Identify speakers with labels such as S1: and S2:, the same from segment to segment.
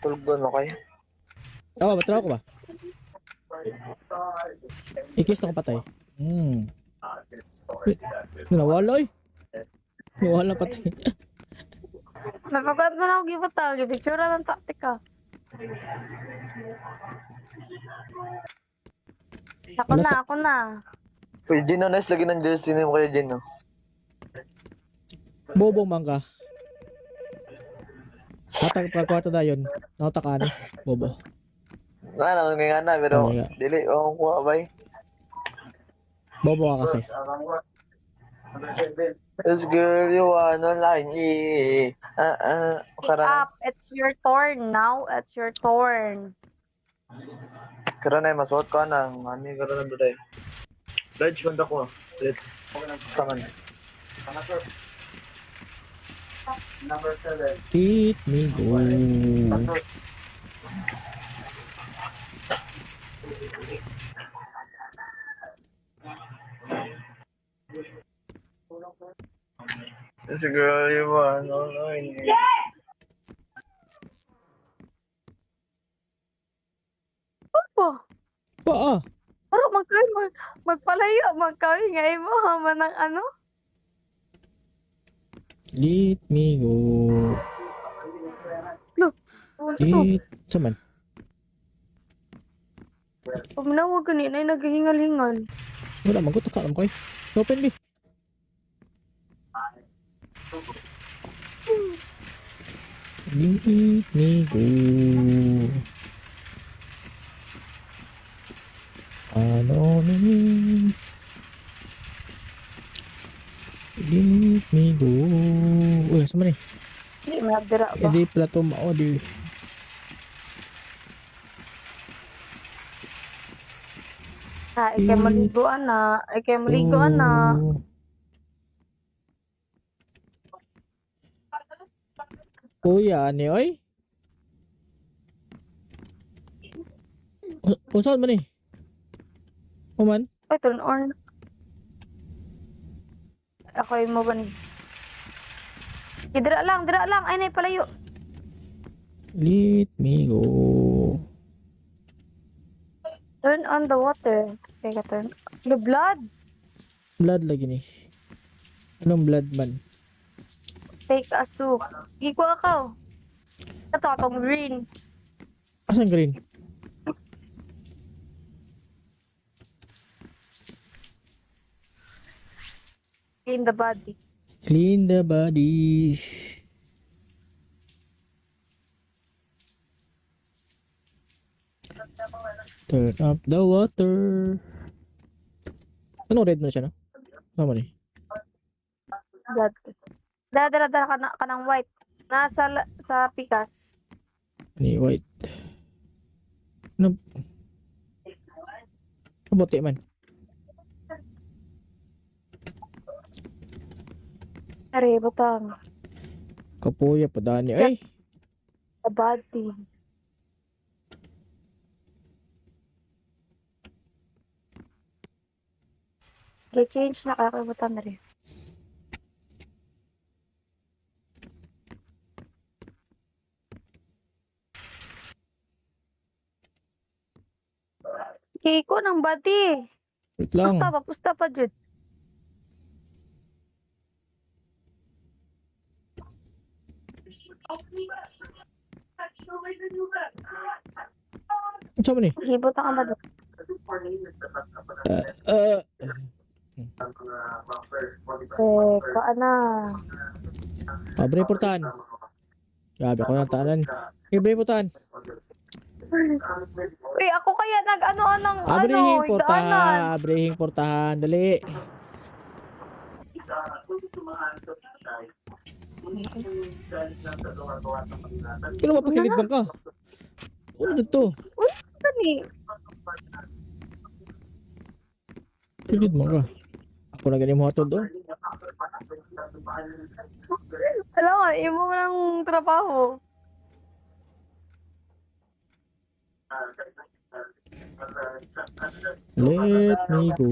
S1: tulog doon, okay?
S2: Oo, batraw ko ba? Ikis na ko patay. Nawala eh. Nawala patay.
S3: Napagod na lang ako gibutang. Gipicture ng taktika. Ako na.
S1: Kuya Gino, nice lagi ng jersey ni Kuya Gino.
S2: Bobong mangga. Hatag pagkwarta na yun. Nautak ani. Bobo.
S1: Nga na, pero
S2: Oh, yeah.
S1: dili, kuha bay.
S2: Bobo ka kasi.
S1: This girl you wanna like me.
S3: Pick up. It's your turn now. It's your turn.
S1: Karanay, masuot ka na. Ani, karanay doon tayo. Dodge, kanda ko. Tangan. Number 7.
S2: Let me go.
S1: This girl you wanna like me.
S3: Opo.
S2: Oo.
S3: Pero magpalayo. Magkawin nga mo. Hama ng ano?
S2: Let me go.
S3: Look.
S2: Let... Saman?
S3: Pamanawag kanina ay naghihingal-hingal.
S2: Wala, magutok ka. Alam ko eh. Open be. Let me go. Ano ni? Let me go. Uy, sama ni?
S3: Hindi, madira ba?
S2: Hindi pala ito mao di.
S3: Ikay maliguan na. Ikay maliguan na.
S2: Kuya, ani oy? Saan man eh? Oman?
S3: Ay, turn on. Ako yung mo ba ni? Dira lang. Ay, nay, palayo.
S2: Let me go.
S3: Turn on the water. Teka, turn. The blood.
S2: Blood lagi ni. Anong blood man?
S3: Take a soup. Iko ako. Ito, atong green.
S2: Asan green?
S3: Clean the body.
S2: Clean the body. Turn up the water. Ano red na siya, no? Tama ni.
S3: Blood. Dala ka ng white. Sa pikas.
S2: Ni white. Ano? Kabuti man.
S3: Are, butang.
S2: Kapuya pa dani. Ay!
S3: The body. Okay, change na kakabutan na rin. Okay, ko ng body.
S2: Wait lang.
S3: Pusta pa, Jud.
S2: Saan man eh?
S3: Gibot ka ba doon? Kaan na.
S2: Abre portahan. Gabi ako ng tanan. Abre portahan.
S3: Uy, ako kaya nag-ano ng
S2: Abrehing
S3: higdaanan.
S2: portahan. Abrehing portahan. Dali. Kino mapakilid bang ka? Ano na to?
S3: Uy, gani.
S2: Kilid mo ka. Ako na ganyan mo hatod, oh.
S3: Alam mo, imo mo ng trabaho.
S2: Let me go.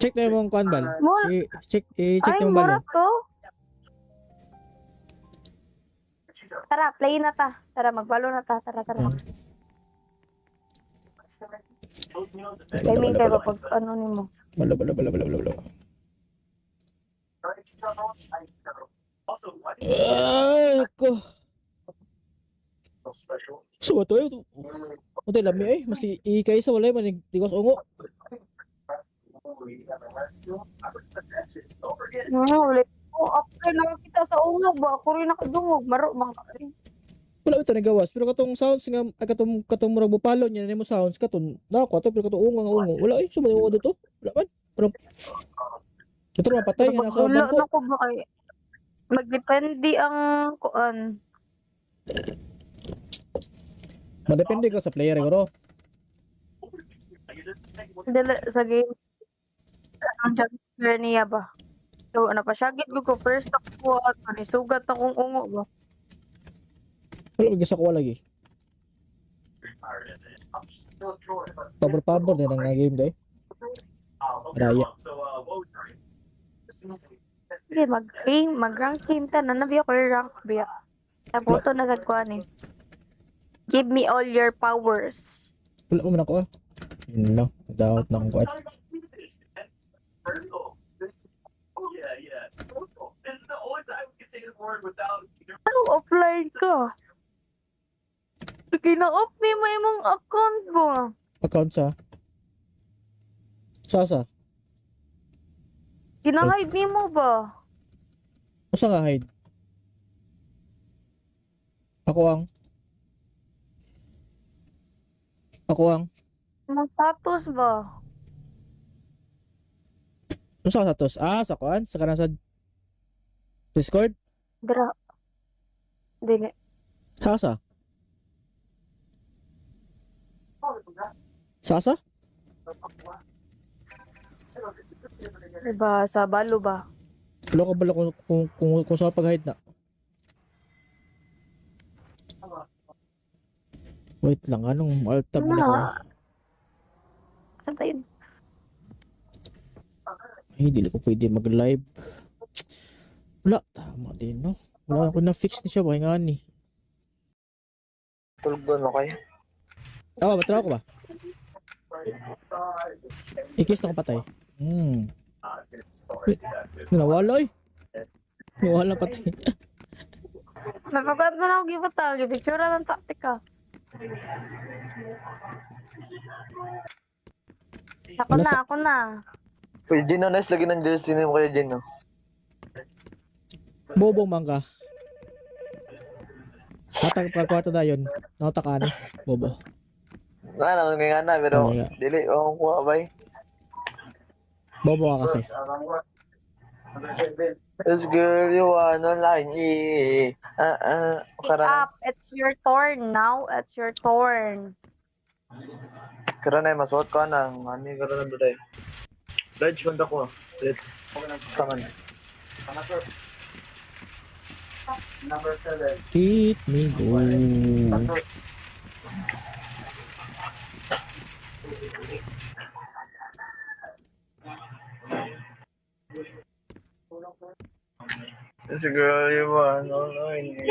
S2: Check na yung kuan bal.
S3: Mol.
S2: Check, i-check
S3: Ay,
S2: yung bal.
S3: mura to. Tara, play na ta. Tara, magbalo na ta. Tara, tara. Timing kayo pag ano ni mo.
S2: Bala. Ako. So to yun. Unti lami ay. Mas ikay sa walay manig tigos ungo.
S3: Ulit. Oh, okay na kita sa ungog ba? Ako rin nakadungog. Maro, mga
S2: Wala ito nagawas. Pero katong sounds nga, katong murag bupalo niya na mo sounds katon. Nako ato pero katong ungo. Wala ay sumali mo dito. Wala man. Pero ito naman patay nga nasa
S3: Wala
S2: bangko.
S3: na ko ba kay magdepende ang kuan.
S2: Madepende ko sa player siguro.
S3: Dili sa game. Ang transfer niya ba? So, ano pa siya? Gid ko first ako at manisugat akong ungo ba?
S2: Wala magisa ko lagi. Pabor din ang game day. Raya.
S3: Sige, mag-rank game ta. Nanabi ako yung rank biya. Tapos ito nagagkuhan eh. Give me all your powers.
S2: Wala mo man ako ah. Yun lang. Doubt na akong kuat.
S3: Anong offline ka? Kina-off ni mo imong account mo.
S2: Account sa? Sasa?
S3: Kina-hide ni mo ba?
S2: Usa nga hide? Ako ang
S3: Imong status ba?
S2: Usa sa tos? Sa kuan? Sa kanang sa Discord?
S3: Dra. Dili.
S2: Sasa? Sasa?
S3: Diba, sa balo ba?
S2: Wala ka bala kung sa pag-hide na. Wait lang, anong alt tab na ko?
S3: Saan tayo?
S2: Ay, dili ko pwede mag-live. Wala, tama din, no? Wala ako na-fix na siya, nga ni.
S1: Tulog doon, okay?
S2: Batraw ko ba? Ikis na ko patay. Nawala eh. Nawala patay.
S3: Napagkat na lang ako gibutang. Picture ng taktika. Ako na.
S1: Kuya Gino, nice lagi ng jersey mo Kuya Gino.
S2: Bobong mangga. Hatag pagkwarto na yun. Nakatakan eh. Bobo.
S1: Naman nga na, pero
S2: Oo nga.
S1: dili, kuha bay.
S2: Bobo ka kasi.
S1: This girl, you wanna like me.
S3: Pick up. It's your turn now. It's your turn.
S1: Karon ay masuot ko na. Ani karon na doday. Pledge man ko. Taman. Number 7.
S2: Let me go.
S1: This girl, you wanna like me.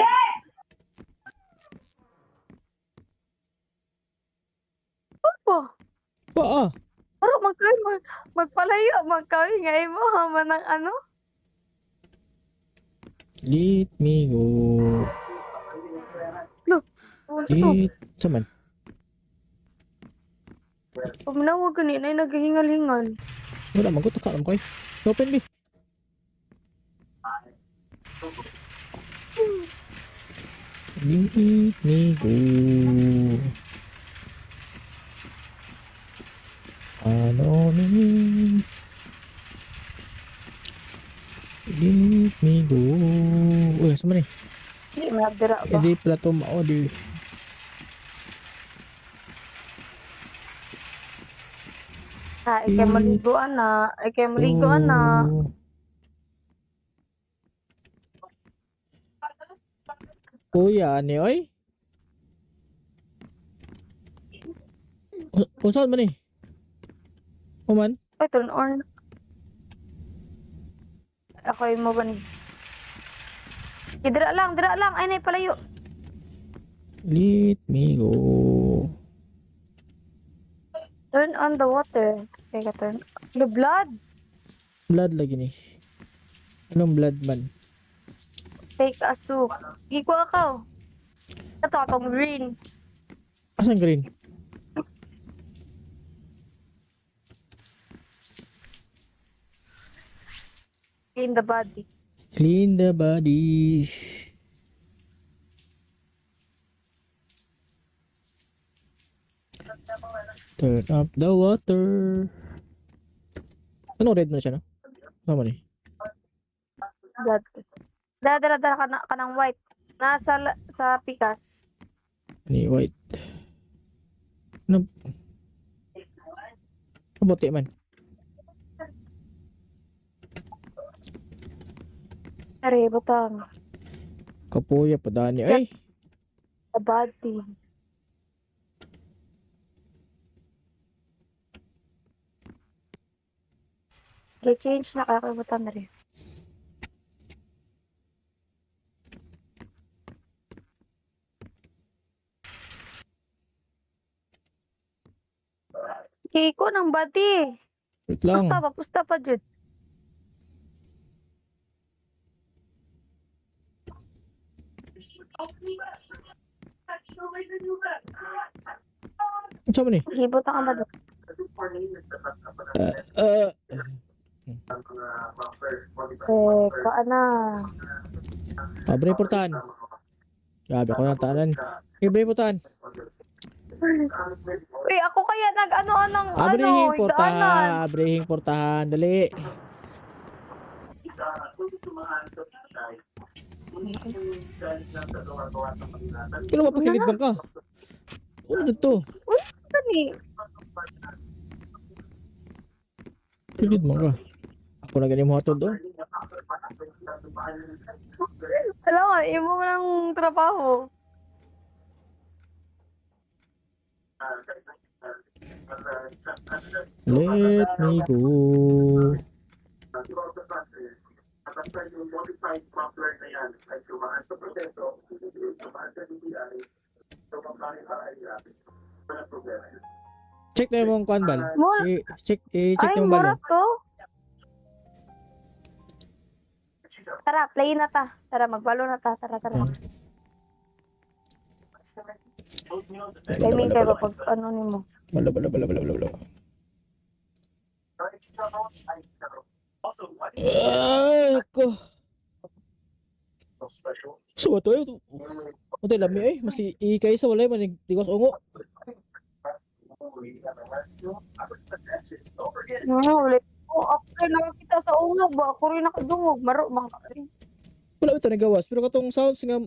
S2: Paa.
S3: Pero magpalayo. Magkawin nga mo. Haman ng ano?
S2: Let me go. Let... Saman?
S3: Pumunawag kanina ay naghingal-hingal.
S2: Wala, magutok ka. Alam ko eh. Open me. Let me go. Ano ni? Let me go. Uy, saan man eh?
S3: Hindi, madira ba?
S2: Hindi pala ito ma-order.
S3: Ikay maliguan na. Ikay maliguan na.
S2: Kuya, ani oy? Kung saan man eh. Human.
S3: Ay, turn on. Ako yung mo ba ni... Dira lang, dira lang. Ay, nay, palayo.
S2: Let me go.
S3: Turn on the water. Teka, turn... The blood.
S2: Blood lagi ni. Anong blood man?
S3: Take a soup. Giko ako. Ito, akong green.
S2: Asan green?
S3: In the body.
S2: Clean the body. Turn up the water. Ano red na siya no? Tama ni.
S3: Blood. Dala ka ng white. Nasa sa pikas.
S2: Ni white. Ano? Kabuti man.
S3: Are, butang.
S2: Kapuya pa dani. Ay!
S3: The body. Change na kakabutan na rin. Kiko ng body.
S2: Wait lang.
S3: Pusta pa, Jud.
S2: Saan man eh?
S3: Hibot ang amado. Paana?
S2: Abre portahan. Gabi ako ng tanan. Abre portahan.
S3: Uy, ako kaya nag-ano ng
S2: Abrehing
S3: daanan.
S2: portahan. Abrehing portahan. Dali. Kailan mapakilid bang ka? Ano dito?
S3: Gani.
S2: Kilid mo ka. Ako na ganyan mo hatod doon.
S3: Alam nga, imo mo ng trabaho.
S2: Let me go. Check na yung kuan bal. Check
S3: Ay,
S2: na yung bal.
S3: mura to. Tara, play na ta. Tara, magbalo na ta. Tara. I mean, kayo pag ano ni mo.
S2: Bala. Ako. So to eh. Untay lami eh. Mas ikay sa walay man digos ungo.
S3: Ulit. Okay na kita sa ungog ba? Ako rin nakadungog. Maro bang
S2: Wala ito nagawas pero katong sounds nga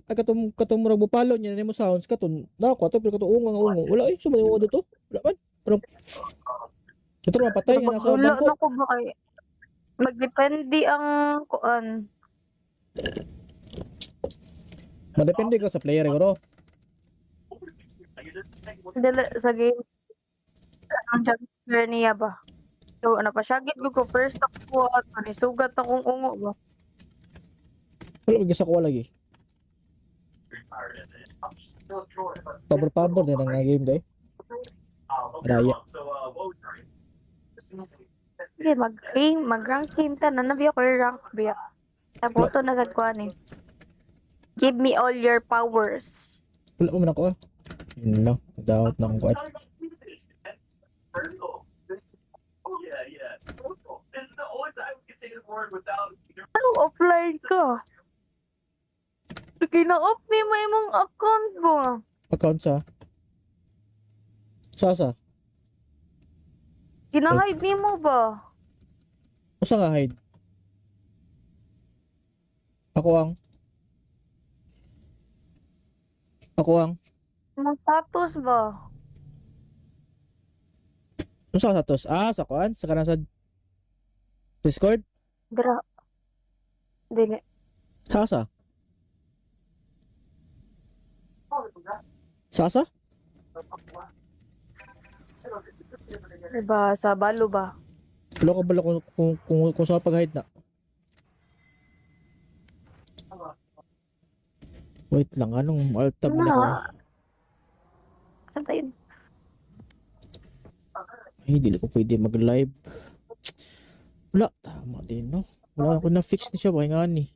S2: katong murag bupalo niya nimo sounds katon nako ato pero katong ungo. Wala eh sumali mo dito. Wala man. Pero ito na patay nga nasa
S3: wala
S2: bangko.
S3: na ko ba kay magdepende ang kuan.
S2: Madepende ka sa player siguro.
S3: Dala sa game. Ang jumper niya ba? So, ano pa siya? Git ko first ako at manisugat akong ungo ba?
S2: Wala magisa ko lagi. Pabor din ang game day. Raya.
S3: Sige, mag-rank game ta. Nanabi ako yung rank biya. Tapos ito nagagkuhan eh. Give me all your powers.
S2: Wala mo man ako ah. Yun lang. Doubt na akong kuat.
S3: Ano offline ka? Kina-off ni mo imong account mo.
S2: Account sa? Sasa?
S3: Kina-hide ni mo ba?
S2: Usa nga hide? Ako ang
S3: Imong status ba?
S2: Usa sa tos? Sa kuan? Sa kanang sa Discord?
S3: Dra. Dili.
S2: Sasa?
S3: Diba, sa balo ba?
S2: Wala ka bala kung sa pag-hide na. Wait lang, anong alt tab na ko?
S3: Saan tayo?
S2: Ay, dili ko pwede mag-live. Wala, tama din, no? Wala ako na-fix ni siya, bakit nga ni?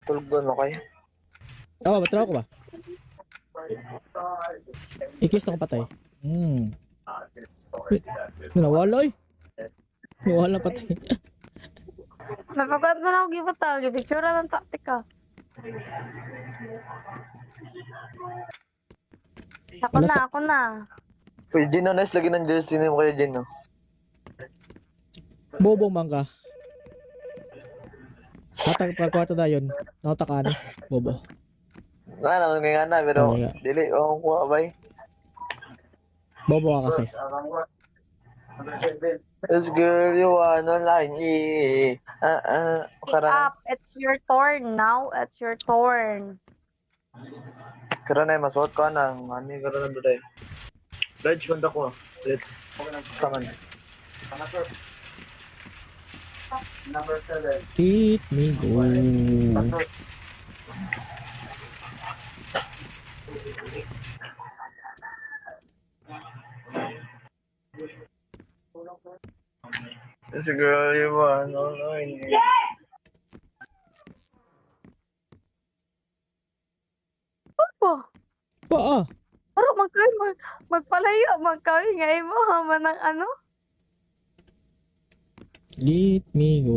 S1: Tulog doon, okay?
S2: Batraw ko ba? Ikis na ko patay. Nawala eh. Nawala patay.
S3: Napagod na ako gibutang. Picture ng taktika. Ako na.
S1: Uy, Gino, nice lagi ng jersey mo kayo, Gino.
S2: Bobong mangga. Hatag pagkwarto na yun. Nakataka ni. Bobo.
S1: Nga na, pero
S2: Oo nga.
S1: dili, kuha bay.
S2: Bobo ka kasi.
S1: This girl, you wanna line,
S3: Pick up. It's your turn now. It's your turn.
S1: Kira na, masuot ka na. Ani, kira na doon. Ledge, banda ko. Ledge. Kaman.
S2: Let me go.
S1: This girl, you wanna line,
S3: Oh,
S2: Paa.
S3: pero magpalayo. Magkawin nga mo. Haman ng ano?
S2: Let me go.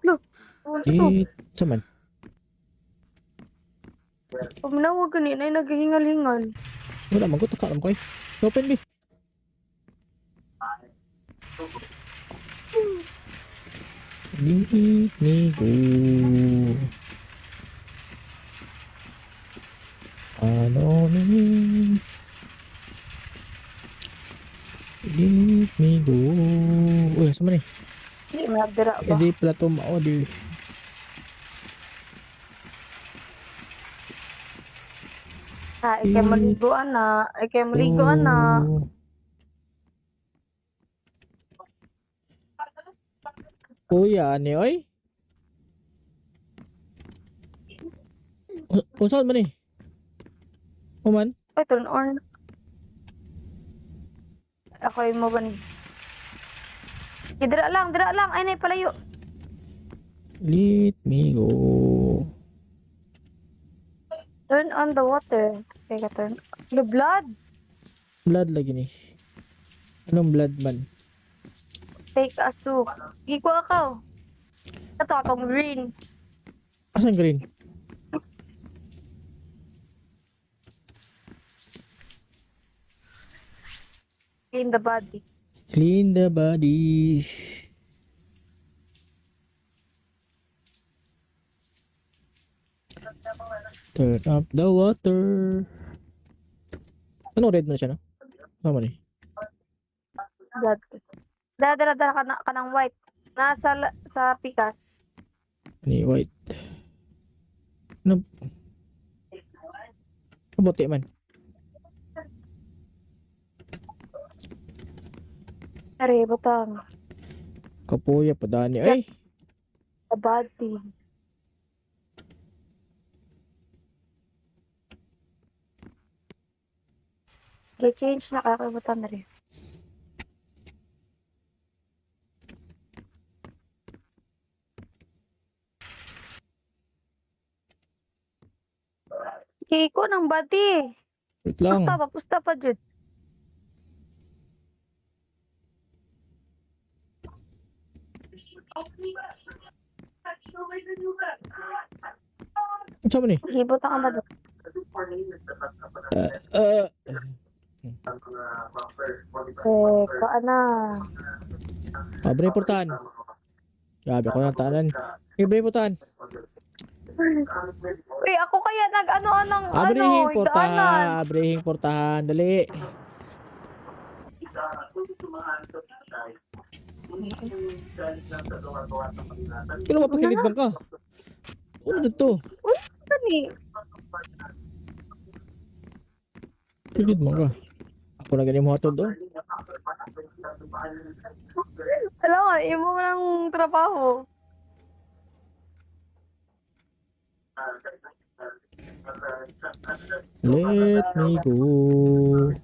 S2: Let. Saman.
S3: Pamanawag kanina ay naghihingal-hingal.
S2: Wala, magutaka lang ko eh. Open me. Let me go. Ano ni? Let me go. Uy, sama ni?
S3: Hindi, madara ba?
S2: Hindi pala ito ma-order.
S3: Ikay maliguan na.
S2: Kuya, ani oy? Usahan man eh. Uman?
S3: Ay, turn on. Ako yung mo ba ni? Dira lang. Ay, nay, palayo.
S2: Let me go.
S3: Turn on the water. Teka, turn. The blood.
S2: Blood lagi ni. Anong blood man?
S3: Take a soup. Giko ako. Ito akong green.
S2: Asan green?
S3: In the body.
S2: Clean the body. Turn up the water. Ano red na siya, no? Tama ni.
S3: Blood. Dala ka ng white. Sa pikas.
S2: Ni white. Ano? Kabuti man.
S3: Are, butang.
S2: Kapuya pa dani. Ay!
S3: The body. Change na kakabutan na rin. Kiko ng body.
S2: Wait lang.
S3: Pusta pa, Jud.
S2: Saan mo ni?
S3: Gibot ang ba doon? Kaana.
S2: Abre portahan. Gabi ako ng tanan. Abre portahan.
S3: Uy, ako kaya nag-ano-anong
S2: Abrehing portahan.
S3: daanan.
S2: Abrehing portahan. Dali. Kino mapakilid bang ka? Ano dito?
S3: Gani.
S2: Kilid mo ka. Kung na ganyan mo hatod oh.
S3: Alam mo, imo mo ng trabaho.
S2: Let me go.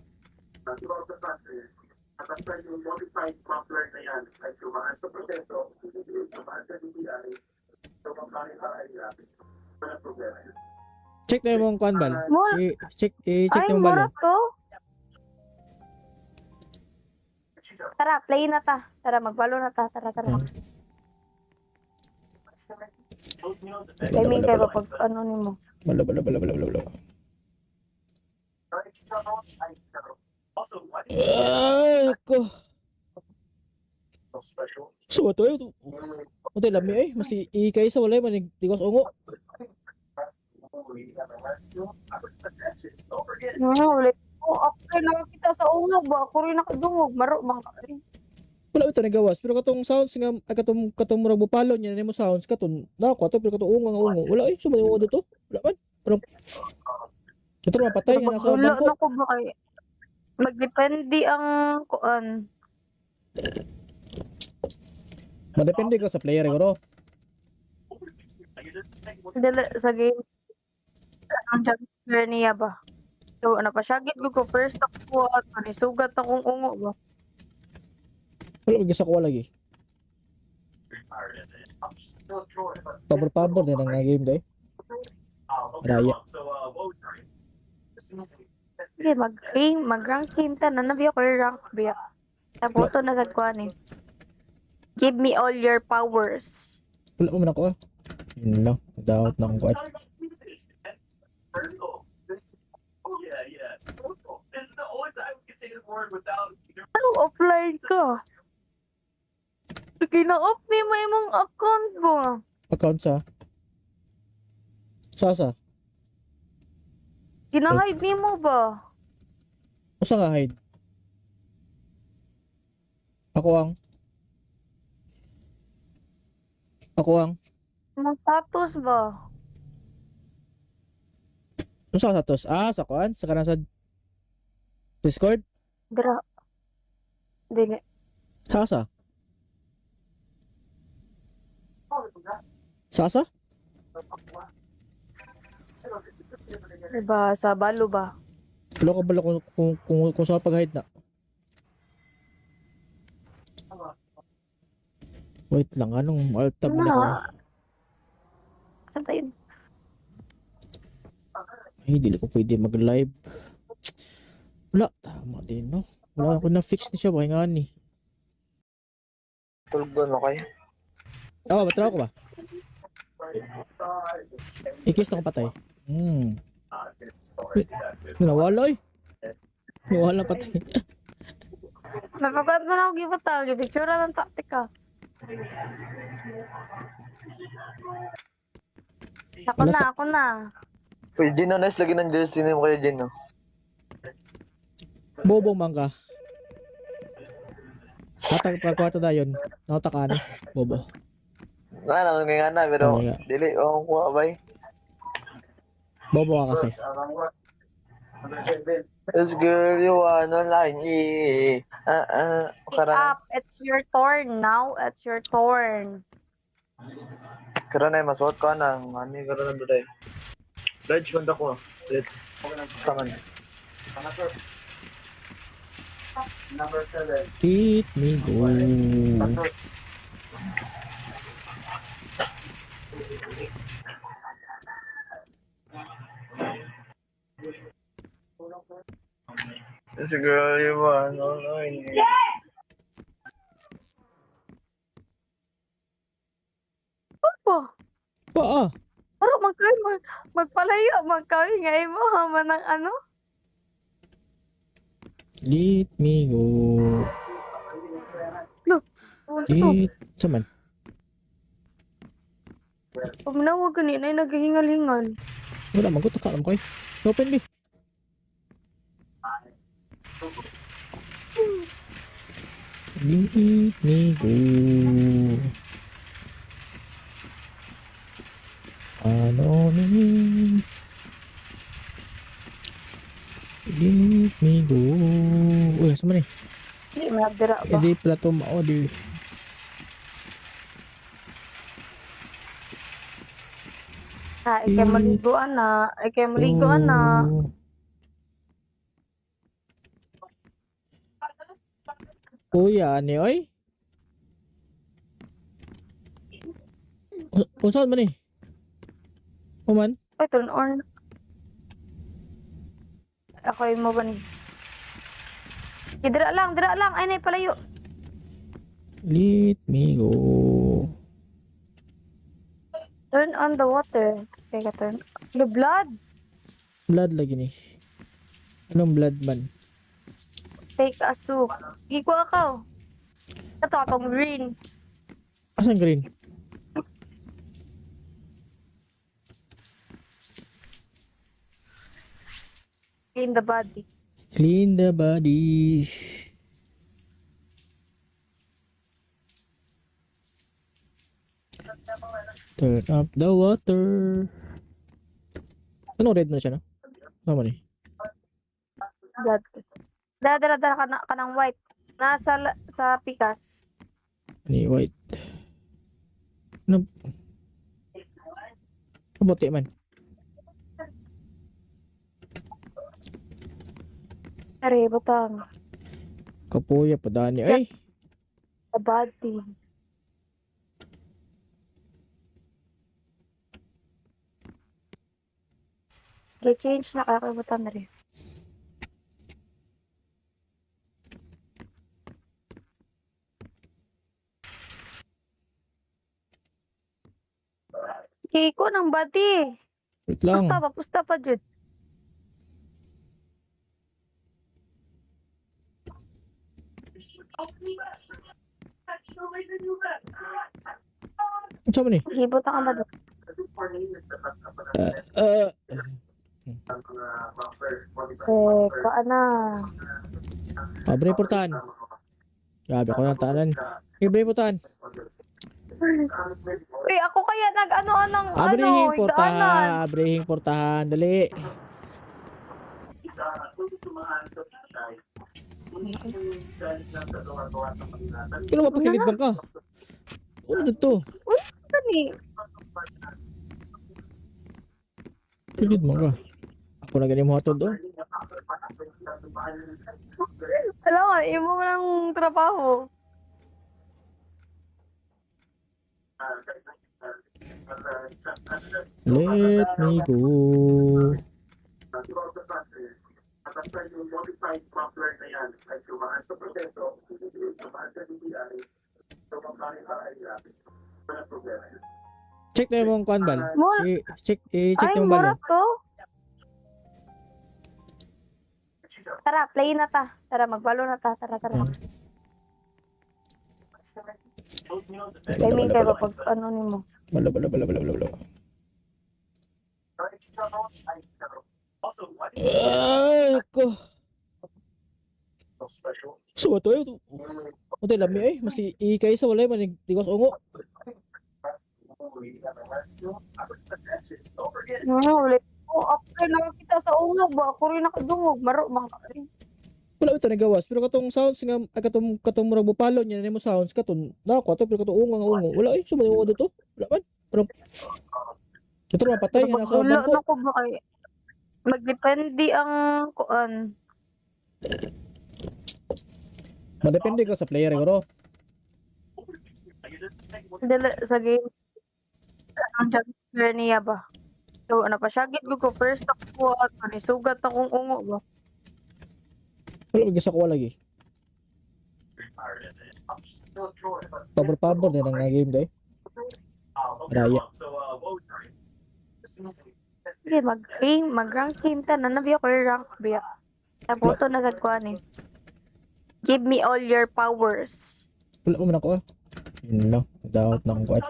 S2: Check na yung kuan bal. Check
S3: Ay,
S2: na yung bal.
S3: mura to. Tara, play na ta. Tara, magbalo na ta. Tara. Timing kayo ba pag ano ni mo?
S2: Bala. Ay, ko. So, ito yun. Ito lami eh. Mas ikay sa walay manig tiwas ungo.
S3: Ulit. Okay lang kita sa una ba? Ako rin nakadungog. Maro bang rin.
S2: Wala ito nagawas. Pero katong sounds nga, katong murag bupalo niya na mo sounds, katong nako ato, pero katong ungo. Wala eh. Sumali ungo dito. Wala man. Pero, ito naman patay nga nasa
S3: Wala
S2: bangko.
S3: na ko ba kay magdepende ang kuan.
S2: Madepende ka sa player siguro.
S3: Dala sa game. Ang jumper niya ba? So, ano pa siya? Gid ko first ako at manisugat akong ungo ba?
S2: Wala magisa ko lagi. Pabor-pabor na nga game day. Raya.
S3: Sige, mag-rank game ta. Nanabi ako yung rank biya. Naboto na gagkuhan eh. Give me all your powers.
S2: Wala mo man ako ah. Yun lang. Doubt na akong kuat.
S3: Ano offline ka? Kina-off ni mo imong account mo.
S2: Account sa? Sasa?
S3: Kina-hide ni mo ba?
S2: Usa nga hide? Ako ang
S3: Imong status ba?
S2: Usa ka satos? Sa kuan? Sa kanang sa Discord?
S3: Dra. Dili.
S2: Sasa? Sasa?
S3: Diba, sa balo ba?
S2: Wala ka bala kung sa pag-hide na. Wait lang, anong alt tab na ko?
S3: Saan tayo?
S2: Ay, dili ko pwede mag-live. Wala, tama din, no? Wala ako na-fix ni siya, bakit nga ni?
S1: Tulog doon, okay?
S2: Batraw ko ba? Ikis na ko patay. Nawala eh. Nawala patay.
S3: Napagkat na ako gibata. Gipicture ng taktika. Ako na.
S1: Uy, Gino, nice lagi ng jersey mo kayo, Gino.
S2: Bobong mangga. Hatag pagkwarto na yun. Nautak na. Bobo.
S1: Nga na, pero
S2: nga.
S1: dili, kuha bay.
S2: Bobo ka kasi.
S1: This girl, you wanna line,
S3: Pick up. It's your turn now. It's your turn.
S1: Kara na, masuot ka na. Ani, kara na doon. Ledge, banda ko. Ledge. Taman.
S2: Let me go.
S1: This girl, you wanna line.
S3: Opo. Pero magpalayo. Magkawi nga mo. Hama ng ano?
S2: Let me go. Saman.
S3: Pamanawag kanina ay naghihingal-hingal.
S2: Wala, magutok ka. Alam ko eh. Open me. Let me go. Let me go. Uy, asa man eh?
S3: Di madira ba?
S2: Edi pala to mao di.
S3: Ha, ikay maliguan na. Ikay maliguan na.
S2: Oh. Kuya, ani oy? Unsaon man eh? Human?
S3: Uy, turn on. Ako yung mo ba ni? Dira lang, dira lang. Ay, nay, palayo.
S2: Let me go.
S3: Turn on the water. Teka, turn. The blood.
S2: Blood lagi ni. Anong blood man?
S3: Take a soup. Iko ako. Ito, atong green.
S2: Asan green?
S3: Clean the body.
S2: Clean the body. Turn up the water. Ano red na siya no? Tama ni.
S3: Blood. Dala ka ng white. Sa pikas.
S2: Ni white. Ano? Kabuti man.
S3: Are, butang.
S2: Kapuya pa dani. Ay!
S3: The body. Okay, change na kakabutan na rin. Okay, ko ng body.
S2: Wait lang.
S3: Pusta pa, Jud.
S2: Ano mo ni?
S3: Hibot ka ba doon? Kaan na.
S2: Abre portahan. Gabi ako ng tanan. Abre portahan.
S3: Uy, ako kaya nag-ano ng
S2: Abrehing
S3: higdaanan.
S2: portahan. Abrehing portahan. Dali. Kino mapakilid bang ka? Ano na to?
S3: Gani.
S2: Kilid mo ka. Ako na ganyan mo hatod oh.
S3: Alam mo, imo mo ng trabaho.
S2: Let me go. Check na yung kuan bal. Check
S3: Ay,
S2: na yung bal.
S3: mura to. Tara, play na ta. Tara, magbalo na ta. Tara. Timing kayo pag ano ni mo.
S2: Bala. Ako. So to yun. Ito lami ay. Mas ikay sa walay man. Tigos ungo.
S3: Ulit. Okay, nakakita sa ungog ba? Ako rin nakadungog. Maro, bang
S2: Wala ito nagawas. Pero katong sounds nga, katong murag bupalo niya na mo sounds katon. Nako ato pero katong ungo. Wala ay sumali mo dito. Wala man. Pero ito man patay nga nasa
S3: Wala
S2: bangko.
S3: na ko ba ay magdepende ang kuan.
S2: Madepende ko sa player siguro.
S3: Dili sa game. Ang jumper niya ba? So, ano pa, syagit ko first ako at manisugat akong ungo ba?
S2: Wala magisa ko lagi. Pabor din ang game day. Raya.
S3: Sige, mag-rank game ta. Nanabi ako yung rank biya. Tapos ito nagagkuhan eh. Give me all your powers.
S2: Wala mo man ako ah. Yun lang. Doubt na akong kuat.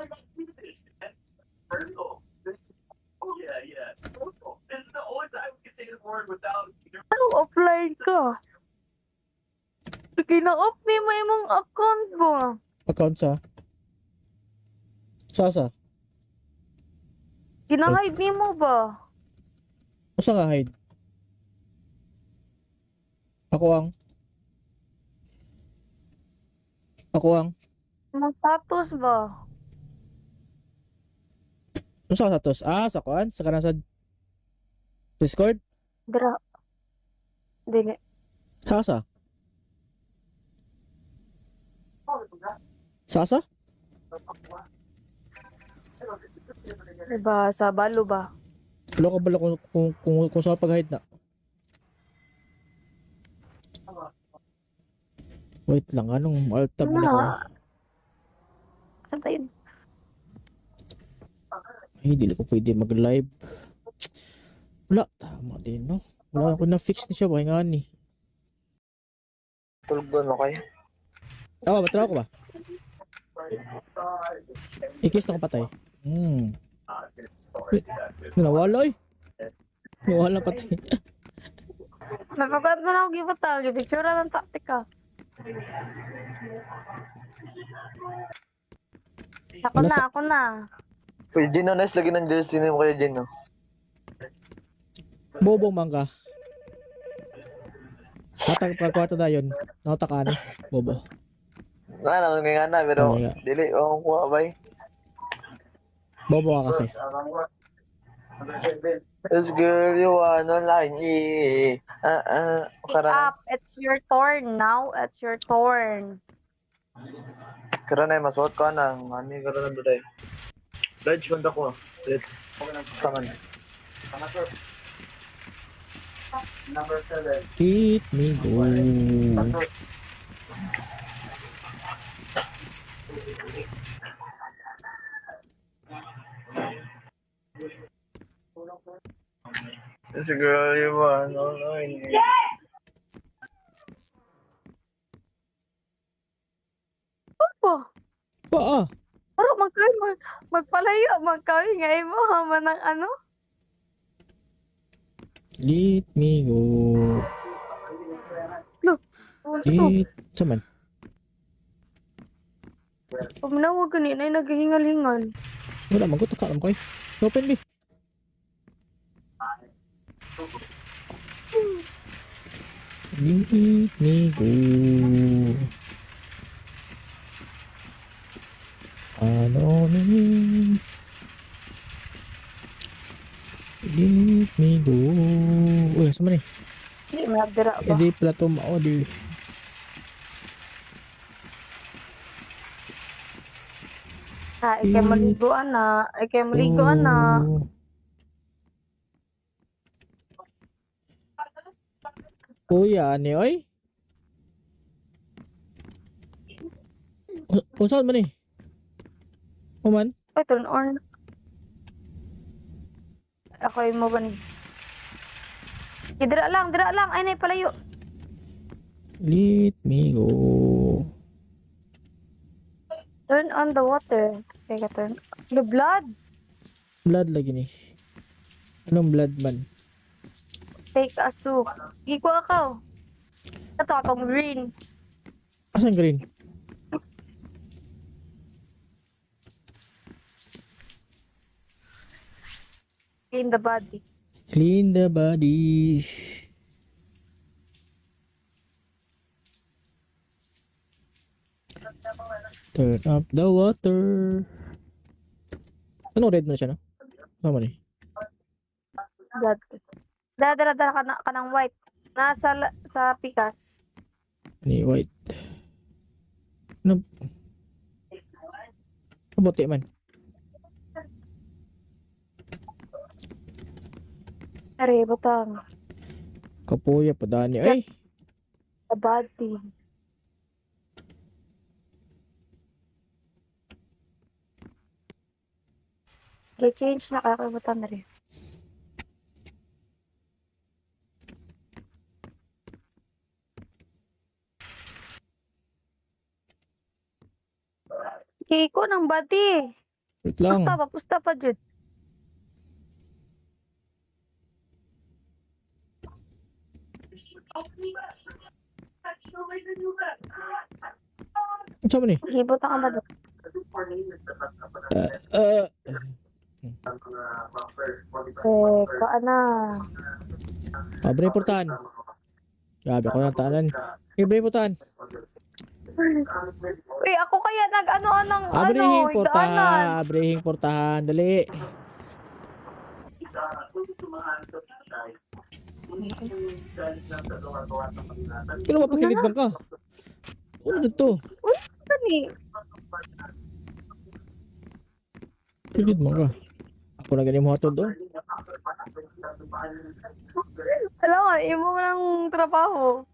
S3: Anong offline ka? Sige na off ni mo imong account mo.
S2: Account sa? Sasa?
S3: Ginahide ni mo ba?
S2: Usa nga hide? Ako ang.
S3: Anong status ba?
S2: Ano sa status? Sa kuan? Sa kanang sa Discord?
S3: Dra. Dili.
S2: Sa? Sa?
S3: Diba, sa balo ba?
S2: Wala ka bala kung sa pag-hide na. Wait lang, anong alt tab na ko?
S3: Saan tayo?
S2: Ay, dili ko pwede mag-live. Wala, tama din, no? Wala ako na-fix na siya, nga ni.
S1: Tulog doon, okay?
S2: Batraw ko ba? Ikis na ko patay. Nawala eh. Nawala patay.
S3: Napagkat na lang ako gibutang. Picture ng taktika. Ako na.
S1: Uy, Gino, nice lagi ng jersey mo kaya Gino.
S2: Bobong mangga. Hatag pagkwato na yun. Nakata ni. Bobo.
S1: Naman nga na, pero
S2: Ano nga?
S1: dili, kuha bay.
S2: Bobo ka kasi.
S1: This girl, you wanna like me.
S3: Pick up. It's your turn now. It's your turn.
S1: Karon ay masuot ko na. Ani karon na doday. Pledge man ko. Taman. Number 7.
S2: Hit me go.
S1: This girl, you wanna like me.
S3: Opo. Pero magpalayo. Magkawin nga mo. Haman ng ano?
S2: Let me go. Hit. Saman.
S3: Pumunawag ganun ay naghihingal-hingal.
S2: Wala, magutok ka. Alam ko eh. Open me. Let me go. Ano ni? Let me go. Uy, saan man eh?
S3: Hindi, magdira ba?
S2: Hindi pala ito ma-order.
S3: Ikay maliguan na.
S2: Kuya, ani oy? Kung saan man eh? Uman?
S3: Ay, turn on. Ako yung mo ba ni? Dira lang. Ay, nay, palayo.
S2: Let me go.
S3: Turn on the water. Kaya turn. The blood.
S2: Blood lagi ni. Anong blood man?
S3: Take a soup. Giko ako. Ito akong green.
S2: Asan green?
S3: In the body.
S2: Clean the body. Turn up the water. Ano red na siya, no? Tama ni.
S3: Blood. Dala ka ng white. Sa pikas.
S2: Ni white. Ano? Kabuti man.
S3: Are, butang.
S2: Kapuya pa dani. Ay!
S3: The body. Change na kakabutan na rin. Kiko ng body.
S2: Wait lang.
S3: Pusta pa, Jud.
S2: Saan man eh?
S3: Hibot ang amado.
S2: Uh,
S3: Paana.
S2: Pabre portahan. Grabe ako ng tanan. Ibre mo taan.
S3: Uy, ako kaya nag-ano ng
S2: Abrihing
S3: daanan.
S2: portahan. Abrihing portahan. Dali. Kailan mapakilid bang ka? Ano dito?
S3: Gani.
S2: Kilid mo ka. Ako na ganyan mo hatod doon.
S3: Alam mo, imo mo ng trabaho.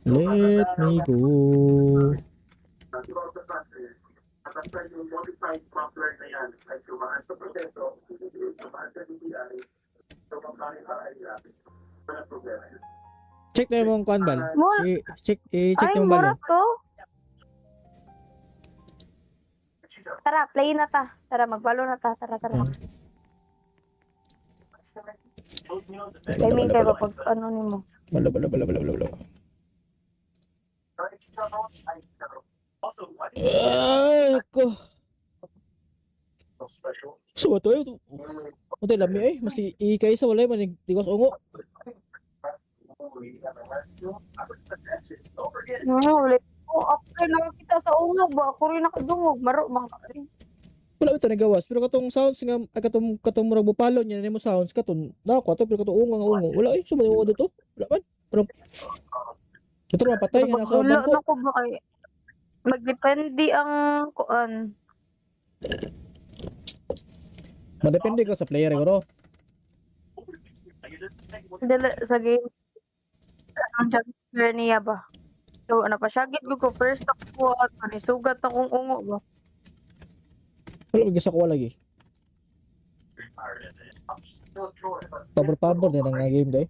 S2: Let me go. Check na yung kuan bal. Check
S3: Ay,
S2: yung bal.
S3: mura to. Tara, play na ta. Tara, magbalo na ta. Tara. Timing kayo pag ano ni mo.
S2: Bala. Ako. So to eh. Untay lami eh. Mas ikay sa walay man digos ungo.
S3: Ulit. Okay na kita sa ungog ba? Ako rin nakadungog. Maro bang
S2: Wala ito nagawas pero katong sounds nga katong murag bupalo niya nimo sounds katon nako ato pero katong ungo. Wala eh sumay ungo dito. Wala man. Pero ito na patay nga nasa
S3: wala
S2: bangko.
S3: na ko ba kay magdepende ang kuan.
S2: Madepende ka sa player siguro.
S3: Dili sa game. Ang jumper niya ba? So, ano pa siya? Gid ko first ako at manisugat akong ungo ba?
S2: Wala magisa ko lagi. Pabor din ang game day.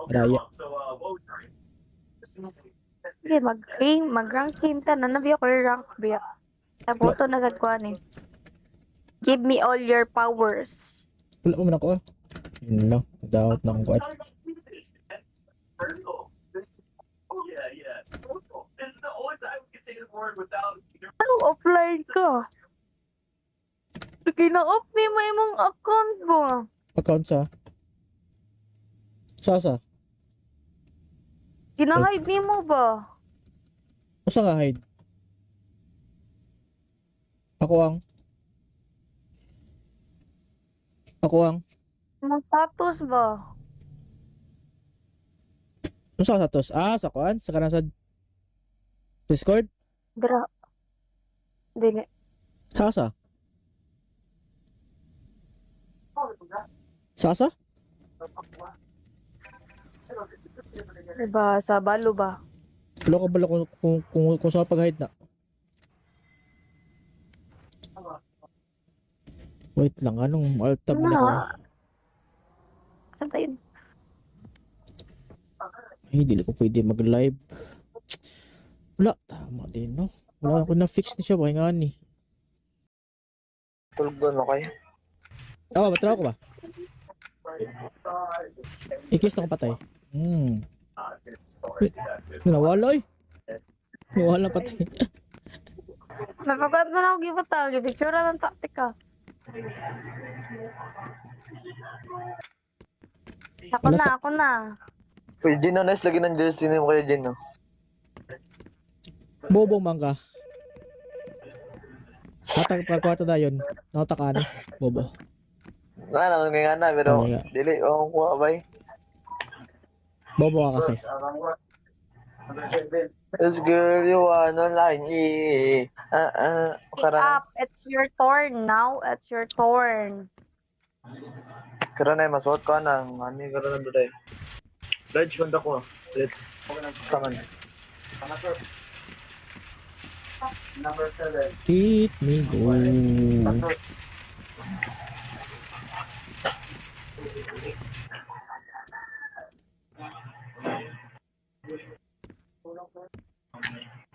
S2: Raya.
S3: Sige, mag-rank game ta. Nanabi ako yung rank biya. Sa photo na gagkuhan eh. Give me all your powers.
S2: Wala mo man ako ah. Yun lang. Doubt na akong kuat.
S3: Ano offline ka? Kina-off ni mo imong account mo.
S2: Account sa? Sasa?
S3: Kina-hide ni mo ba?
S2: Usa nga hide? Ako ang
S3: Imong status ba?
S2: Usa sa tos? Sa kuan? Sa kanang sa Discord?
S3: Dra. Dili.
S2: Sasa? Sasa?
S3: Diba, sa balo ba?
S2: Wala ka bala kung sa pag-hide na. Wait lang, anong alt tab na ko?
S3: Saan tayo?
S2: Ay, dili ko pwede mag-live. Wala, tama din, no? Wala ako na-fix ni siya, bakit nga ni?
S1: Tulog doon okay?
S2: Batraw ko ba? Ikis na ko patay. Nawala eh. Nawala patay.
S3: Napagod na ako gibutang. Picture ng taktika. Ako na.
S1: Uy, Gino, nice lagi ng jersey mo kayo, Gino.
S2: Bobong mangga. Hatag pagkwarto na yun. Nakataka ni. Bobo.
S1: Nga na, pero
S2: Nga.
S1: dili, kuha bay.
S2: Bobo ka kasi.
S1: Let's go, you wanna line,
S3: Pick up. It's your turn now. It's your turn.
S1: Karon ay masuot ko na, ani karon na duday. Dodge banda ko. Let kaman.
S2: Let me go.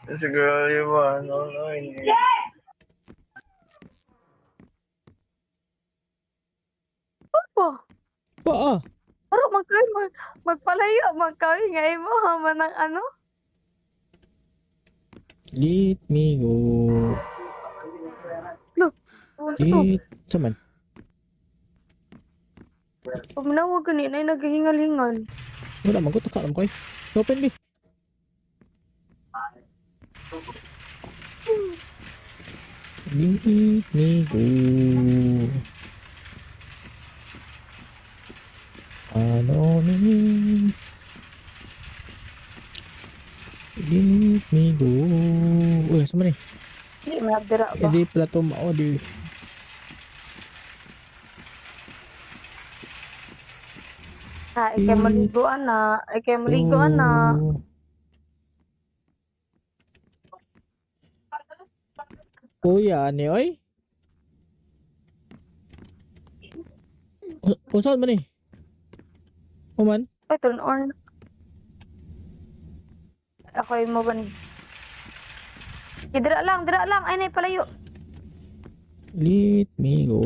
S1: Let's go, you wanna line.
S2: Paa.
S3: Pero magpalayo. Magkawin nga mo. Haman ng ano?
S2: Let me go.
S3: Look.
S2: Let. Saman.
S3: Pumanawag kanina ay naghihingal-hingal.
S2: Wala man ko taka lang ko eh. Open be. Let me go. Anonin. Let me go. Uy, sama ni?
S3: Hindi, madira ba?
S2: Hindi pala ito ma-order.
S3: Ikay maliguan na. Ikay maliguan na.
S2: Oh. Kuya, ani oy? Saan man eh? Uman?
S3: Ay, turn on. Ako yung mo ba ni? Dira lang, dira lang. Ay, nay, palayo.
S2: Let me go.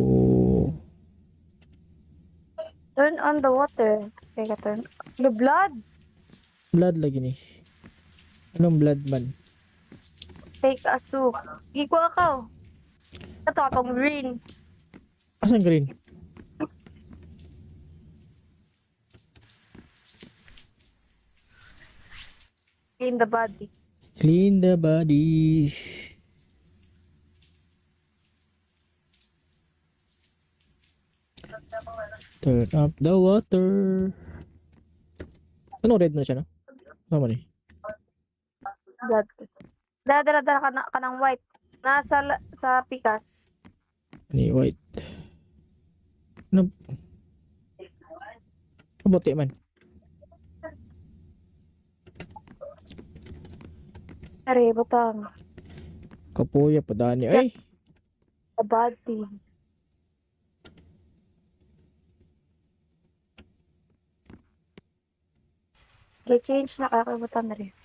S3: Turn on the water. Okay, ka turn. The blood.
S2: Blood lagi ni. Anong blood man?
S3: Take a soup. Giko ako. Ito akong green.
S2: Asan green?
S3: In the body.
S2: Clean the body. Turn up the water. Ano red na siya no? Tama ni.
S3: Blood. Dala ka ng white. Sa pikas.
S2: Ni white. Ano? Kabuti man.
S3: Are, butang.
S2: Kapuya pa dani. Ay!
S3: The body. Okay, change na kakabutan na rin.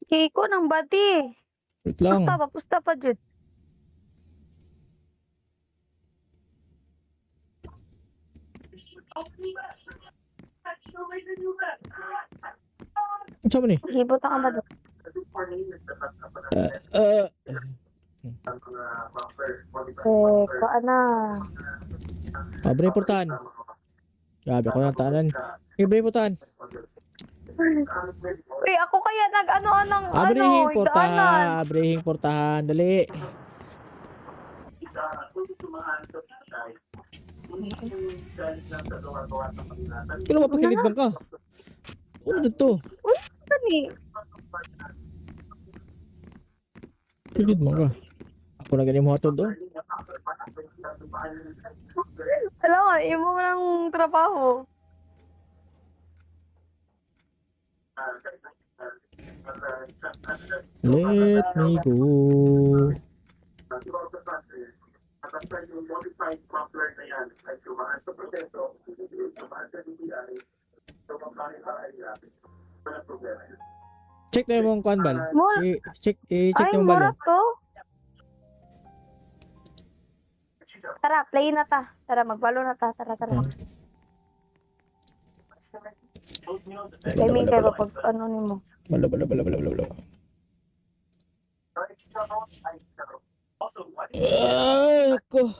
S3: Okay, ko ng body.
S2: Wait lang.
S3: Pusta pa, Jud.
S2: Saan man eh?
S3: Gibot ang ba? Kaan na.
S2: Abre portahan. Gabi ako ng tanan. Abre portahan.
S3: Uy, ako kaya nag-ano-anong
S2: Abrehing portahan.
S3: daanan.
S2: Abrehing portahan. Dali. Kino mapakilid bang ka? Ano dito?
S3: Gani.
S2: Kilid mo ka. Ako na ganyan mo hatod oh.
S3: Alam mo, imo mo ng trabaho.
S2: Let me go. Check na yung kuan bal. Check
S3: Ay,
S2: yung bal.
S3: mura to. Tara, play na ta. Tara, magbalo na ta. Tara. Timing kayo ba pag ano ni mo?
S2: Bala. Ay, ko.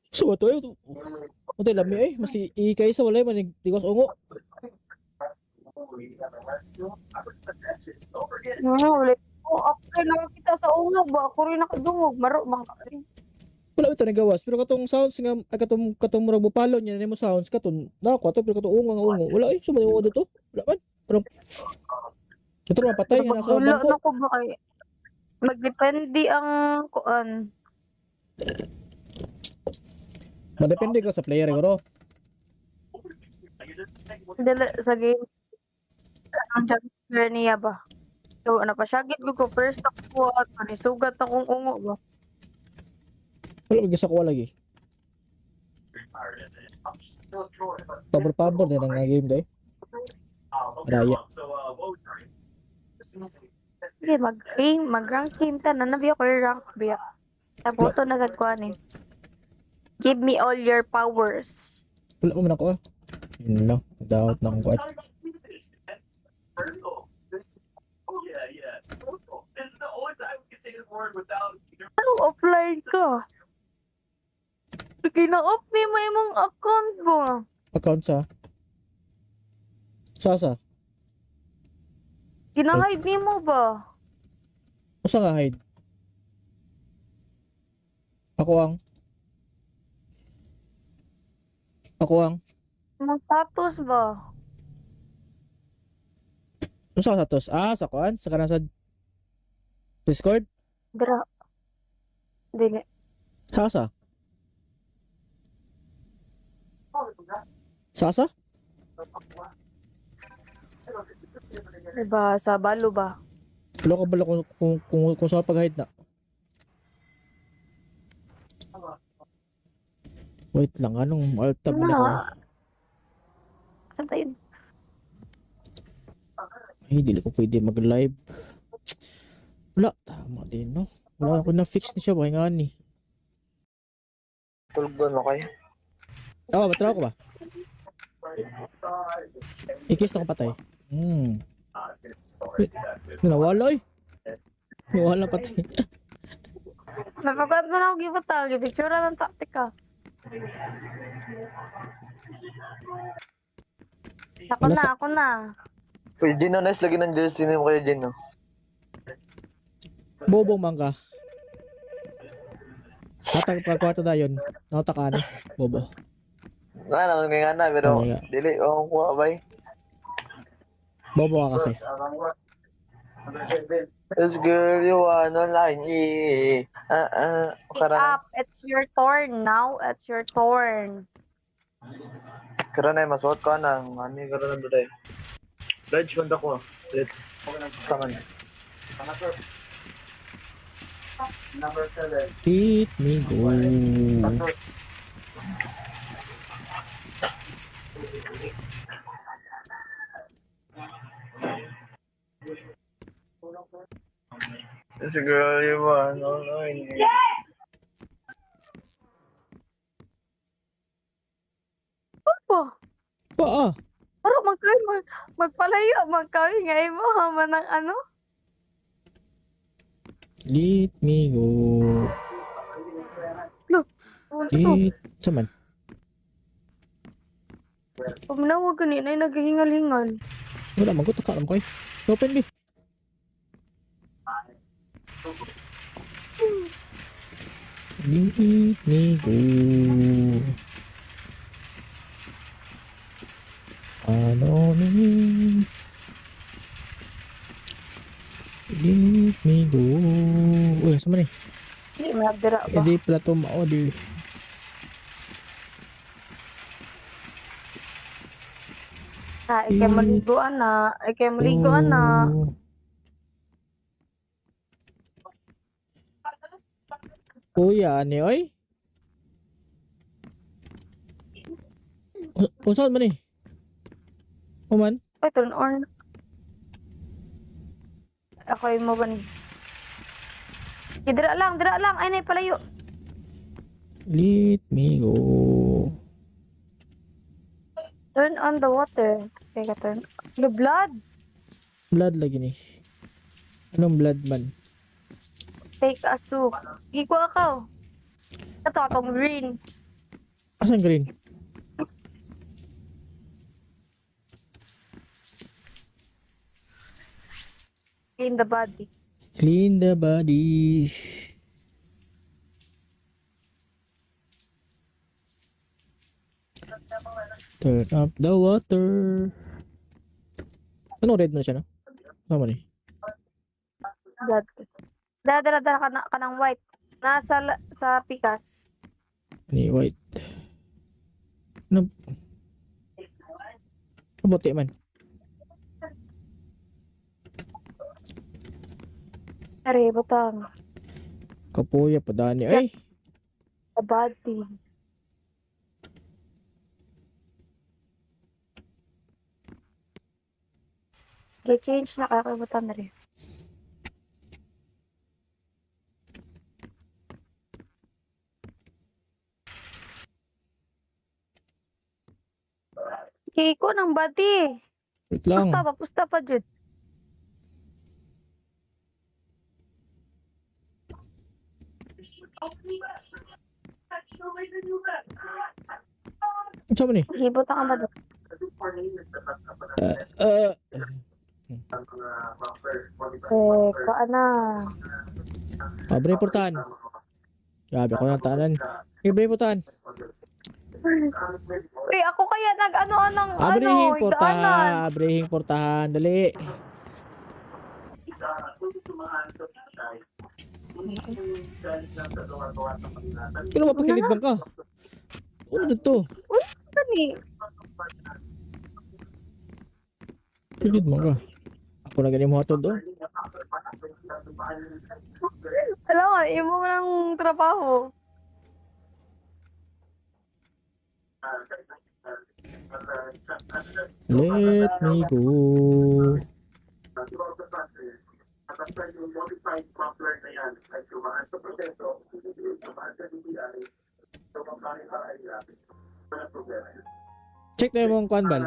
S2: So, ito yun. Ito lami eh. Mas ikay sa walay manig tiwas ungo.
S3: Ulit. Okay lang kita sa ulo ba? Ako rin nakadungog. Maro bang ka rin.
S2: Wala ito nagawas. Pero katong sounds nga, katong murag bupalo niya na mo sounds, katong nako ato, pero katong ungo. Wala eh. Sumali ungo dito. Wala man. Pero, ito naman patay nga nasa
S3: Wala
S2: bangko.
S3: na ko ba kay magdepende ang kuan.
S2: Madepende ka sa player, garo.
S3: Dala sa game. Ang jumper niya ba? So, ano pa siya? Gid ko first ako at manisugat akong ungo ba?
S2: Wala magisa ko lagi. Pabor-pabor na nga game day. Raya.
S3: Sige, mag-rank game ta. Nanabi ako yung rank biya. Taboto na gagkuhan eh. Give me all your powers.
S2: Wala ko man ako ah. Yun lang. Doubt na akong kuat.
S3: Ano offline ka? Gina-off ni mo imong account mo.
S2: Account sa? Sa?
S3: Gina-hide ni mo ba?
S2: Usa nga hide? Ako ang?
S3: Imong status ba?
S2: Usa ka status? Sa kuan? Sa kanang sa Discord?
S3: Dra. Dili.
S2: Sa? Sa?
S3: Diba, sa balo ba?
S2: Wala ka bala kung sa pag-hide na. Wait lang, anong alt tab na ko?
S3: Saan tayo?
S2: Ay, dili ko pwede mag-live. Wala, tama din, no? Wala ako na-fix ni siya, bakit nga ni?
S1: Tulog doon, okay?
S2: Batraw ko ba? Ikis na ko patay. Nawala eh. Nawala patay.
S3: Napagkat na ako gibutang. Gipicture ng taktika. Ako na.
S1: Uy, Gino, nice lagi ng jersey mo kayo, Gino.
S2: Bobong mangga. Hatag pagkwarto na yun. Nauta ka na. Bobo.
S1: Nga naman nga na, pero
S2: Nga.
S1: dili, kuha bay.
S2: Bobo ka kasi.
S1: This girl you wanna like me.
S3: Pick
S1: Karan
S3: up. It's your turn now. It's your turn.
S1: na masuot ka na. Ani karan na doon. Pledge banda ko. Let's kaman.
S2: Let me go.
S1: This girl you wanna like me.
S3: Opo. Pero magpalayo. Magkawi nga mo. Hama ng ano?
S2: Let me go. Let... Saman?
S3: Pamanawag kanina ay naghihingal-hingal.
S2: Wala, magutok ka. Alam ko eh. Open di. Let me go. Ano ni? Let me go. Uy, sama ni?
S3: Hindi, magdira ba?
S2: Hindi pala ito ma-order.
S3: Ikay maliguan na.
S2: Kuya, ani oy? Kung saan man eh? Uman?
S3: Ay, turn on. Ako yung mo ba ni? Dira lang. Ay, nay, palayo.
S2: Let me go.
S3: Turn on the water. Teka, turn. The blood.
S2: Blood lagi ni. Anong blood man?
S3: Take a soup. Iko ako. Ito, atong green.
S2: Asan green?
S3: Clean the body.
S2: Clean the body. Turn up the water. Ano red na siya, no? Tama ni.
S3: Blood. Dala ka ng white. Sa pikas.
S2: Ni white. Ano? Kabuti man.
S3: Are, butang.
S2: Kapuya pa dani. Ay!
S3: The body. Change na kakabutan na rin. Kiko ng body.
S2: Wait lang.
S3: Pusta pa, Jud.
S2: Saan mo ni?
S3: Gibot ka ba doon?
S2: Uh,
S3: Kaan na.
S2: Abre portahan. Grabe ako ng tanan. Abre portahan.
S3: Uy, ako kaya nag-ano ng
S2: Abrehing
S3: higdaanan.
S2: portahan. Abrehing portahan. Dali. Kino mapakilid bang ka? Ano na to?
S3: Gani.
S2: Kilid mo ka. Ako na ganyan mo hatod oh.
S3: Alam mo, imo mo ng trabaho.
S2: Let me go. Check na yung kuan bal.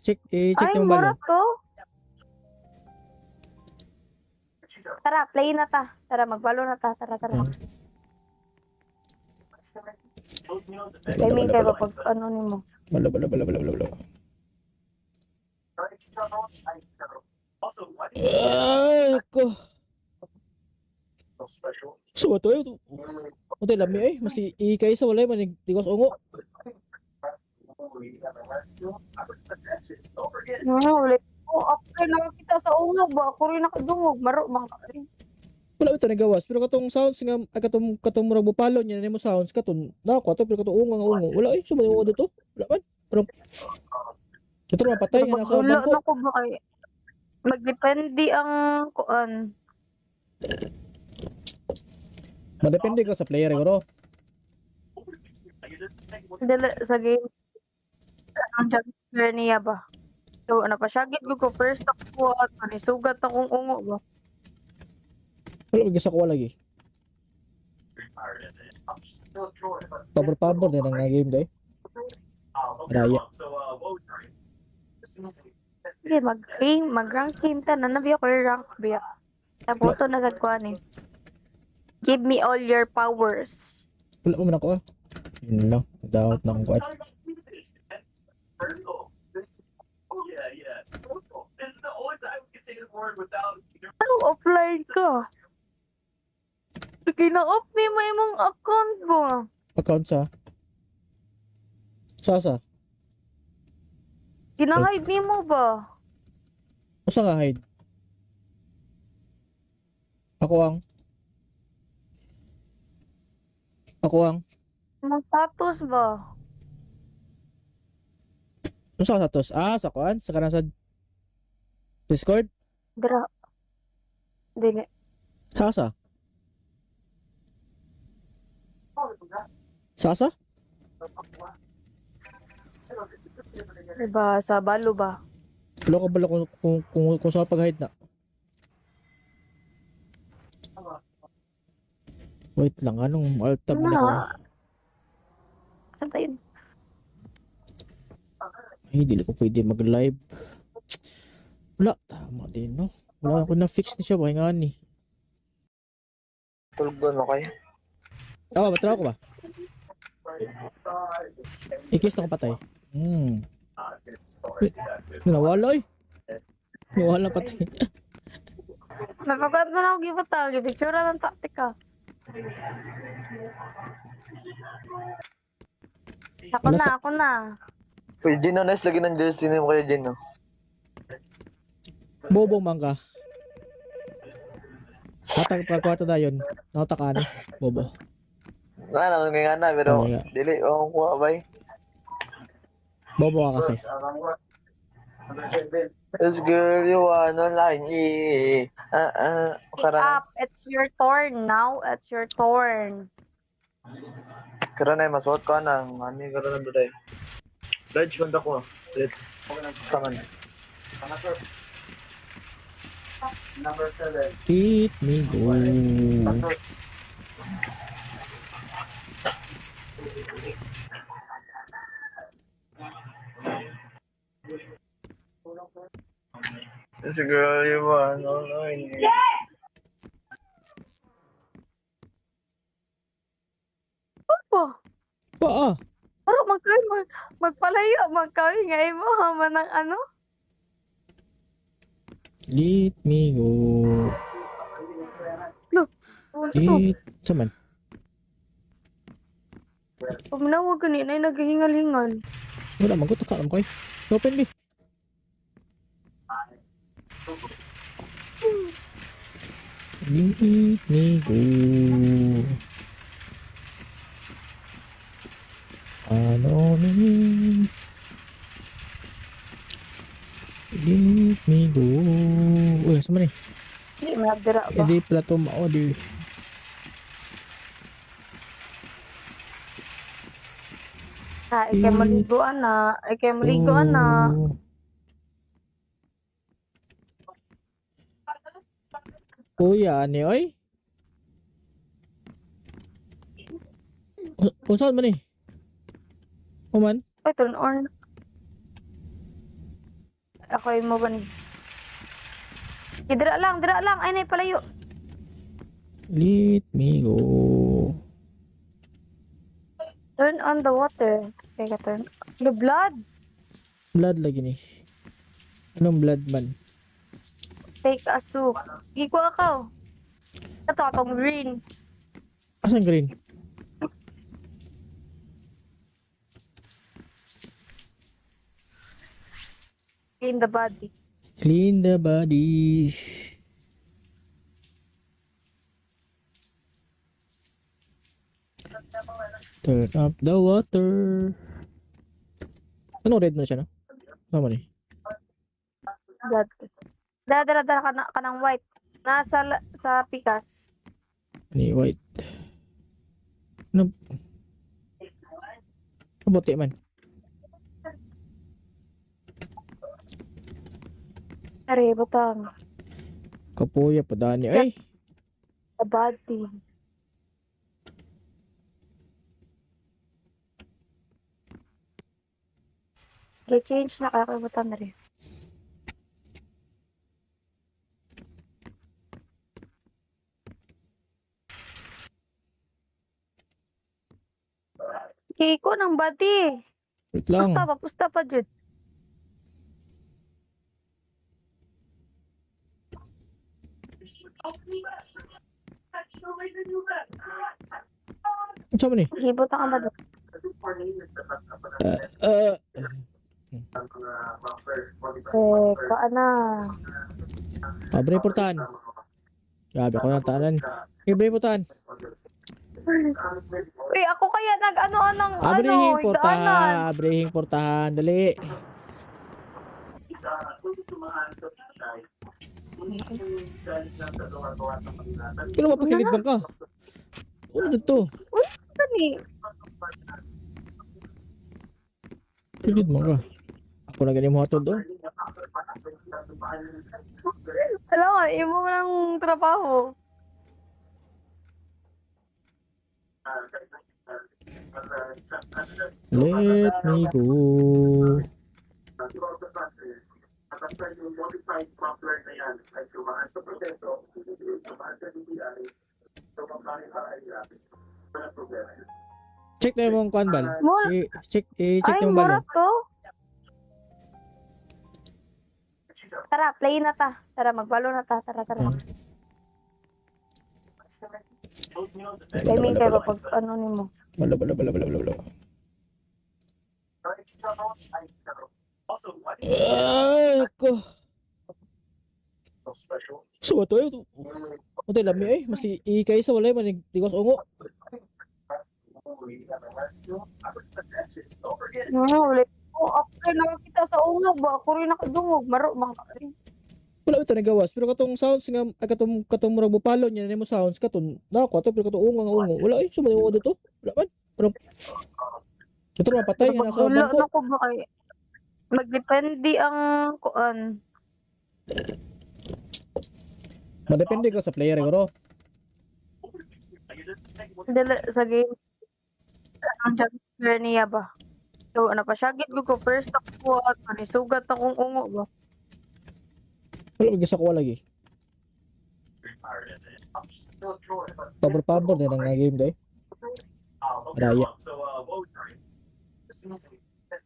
S2: Check
S3: Ay,
S2: na yung bal.
S3: mura to. Tara, play na ta. Tara, magbalo na ta. Tara. Timing kayo pag ano ni mo.
S2: Bala. Ako. So to yun. Unti lami ay. Mas ikay sa walay man. Digos ungo.
S3: Ulit. Okay, nakakita sa ungog ba? Ako rin nakadungog. Maro, bang
S2: Wala ito nagawas. Pero katong sounds nga, katong murag bupalo niya na mo sounds katon. Nako ato pero katong ungo. Wala ay sumali mo dito. Wala man. Pero ito na patay nga nasa
S3: Wala
S2: bangko.
S3: na ko ba ay. Magdepende ang kuan.
S2: Madepende ko sa player siguro.
S3: Dala sa game. Ang jumper niya ba? So, ano pa, syagit ko first ako at manisugat akong ungo ba?
S2: Wala magisa ko lagi. Pabor din ang game day. Raya.
S3: Sige, mag-rank game ta. Nanabi ako yung rank biya. Taputo na gagkuhan eh. Give me all your powers.
S2: Wala mo man ako ah. Yun lang. Doubt na akong kuat.
S3: Anong offline ka? Sige na off ni mo imong account mo.
S2: Account sa? Sasa?
S3: Ginahide ni mo ba?
S2: Usa nga hide? Ako ang
S3: Imong status ba?
S2: Usa sa tos? Sa kuan? Sa kanang sa Discord?
S3: Dra. Dili.
S2: Sasa? Sasa?
S3: Diba, sa balo ba?
S2: Wala ka bala kung sa pag-hide na. Wait lang, anong alt tab na ko?
S3: Saan tayo?
S2: Ay, dili ko pwede mag-live. Wala, tama din, no? Wala ako na-fix na siya, nga ni.
S1: Tulog doon, okay?
S2: Batraw ko ba? Ikis na ko patay. Nawala eh. Nawala patay.
S3: Napagkat na lang ako gibutang. Gipictura ng taktika. Ako na.
S1: Uy, Gino, nice lagi ng jersey mo kaya Gino.
S2: Bobong man ka. Hatag pagkwato na yun. Nakata ka na. Bobo.
S1: Naman nga na, pero
S2: Oo nga.
S1: dili, kuha bay.
S2: Bobo ka kasi.
S1: This girl, you wanna like me.
S3: Up. It's your turn now. It's your turn.
S1: Karan ay masuot ka na. Ani karan na doon. Pledge banda ko. Tangan. Number 7.
S2: Let me go.
S1: Siguro yung ano, hindi.
S3: Opo.
S2: Paa.
S3: Pero magpalayo, magkawin nga mo haman ng ano?
S2: Let me go.
S3: Look, ano to?
S2: Let... Saman?
S3: Pumunawag ganun ay naghingal-hingal.
S2: Wala, magutok ka. Alam ko eh. Open, be. Let me go. Ano ni? Let me go. Uy, sama ni?
S3: Hindi, madira ba?
S2: Hindi pala ito mao, di.
S3: Ikay maliguan na. Ikay maliguan na.
S2: Oh. Kuya, ani, oy? Saan man eh? Oman?
S3: Ay, turn on. Ako yung mo ba ni? Dira lang. Ay, nay, palayo.
S2: Let me go.
S3: Turn on the water. Okay, turn. The blood.
S2: Blood lagi ni. Anong blood man?
S3: Take a soup. Iko ako. Ito akong green.
S2: Asan green?
S3: In the body.
S2: Clean the body. Turn up the water. Ano red na siya, no? Tama ni.
S3: Blood. Dala ka ng white. Sa pikas.
S2: Ni white. Ano? Kabuti man.
S3: Are, butang.
S2: Kapuya pa dani. Ay!
S3: The body. Change na kakabutan na rin. Kiko ng body.
S2: Wait lang.
S3: Pusta pa, Jud.
S2: Saan man eh?
S3: Hibot ang amado. Paana.
S2: Abre portahan. Grabe ako na tanan. Abre portahan.
S3: Uy, ako kaya nag-ano ng
S2: Abrehing
S3: daanan.
S2: portahan. Abrehing portahan. Dali. Kailan mapakilid bang ka? Ano dito?
S3: Gani.
S2: Kilid mo ka. Ako na ganyan mo hatod oh.
S3: Alam nga, imo mo ng trabaho.
S2: Let me go. Check na yung kuan bal. Check
S3: Ay,
S2: yung bal.
S3: mura to. Tara, play na ta. Tara, magbalo na ta. Tara. I mean, kayo pag ano ni mo.
S2: Bala. Ako. So to eh. Untay lami eh. Mas ikay sa walay man digos ungo.
S3: Ulit. Okay na kita sa ungog ba? Ako rin nakadungog. Maro bang
S2: Wala ito nagawas pero katong sounds nga katong murag bupalo niya nimo sounds katon nako ato pero katong ungo. Wala eh sumali ungo dito. Wala man. Pero ito na patay nga nasa
S3: wala
S2: bangko.
S3: na ko ba kay magdepende ang kuan.
S2: Madepende ka sa player siguro.
S3: Dala sa game. Ang jumper niya ba? So, ano pa siya? Gid ko first ako at manisugat akong ungo ba?
S2: Wala magisa ko lagi. Pabor-pabor din ang game day. Raya.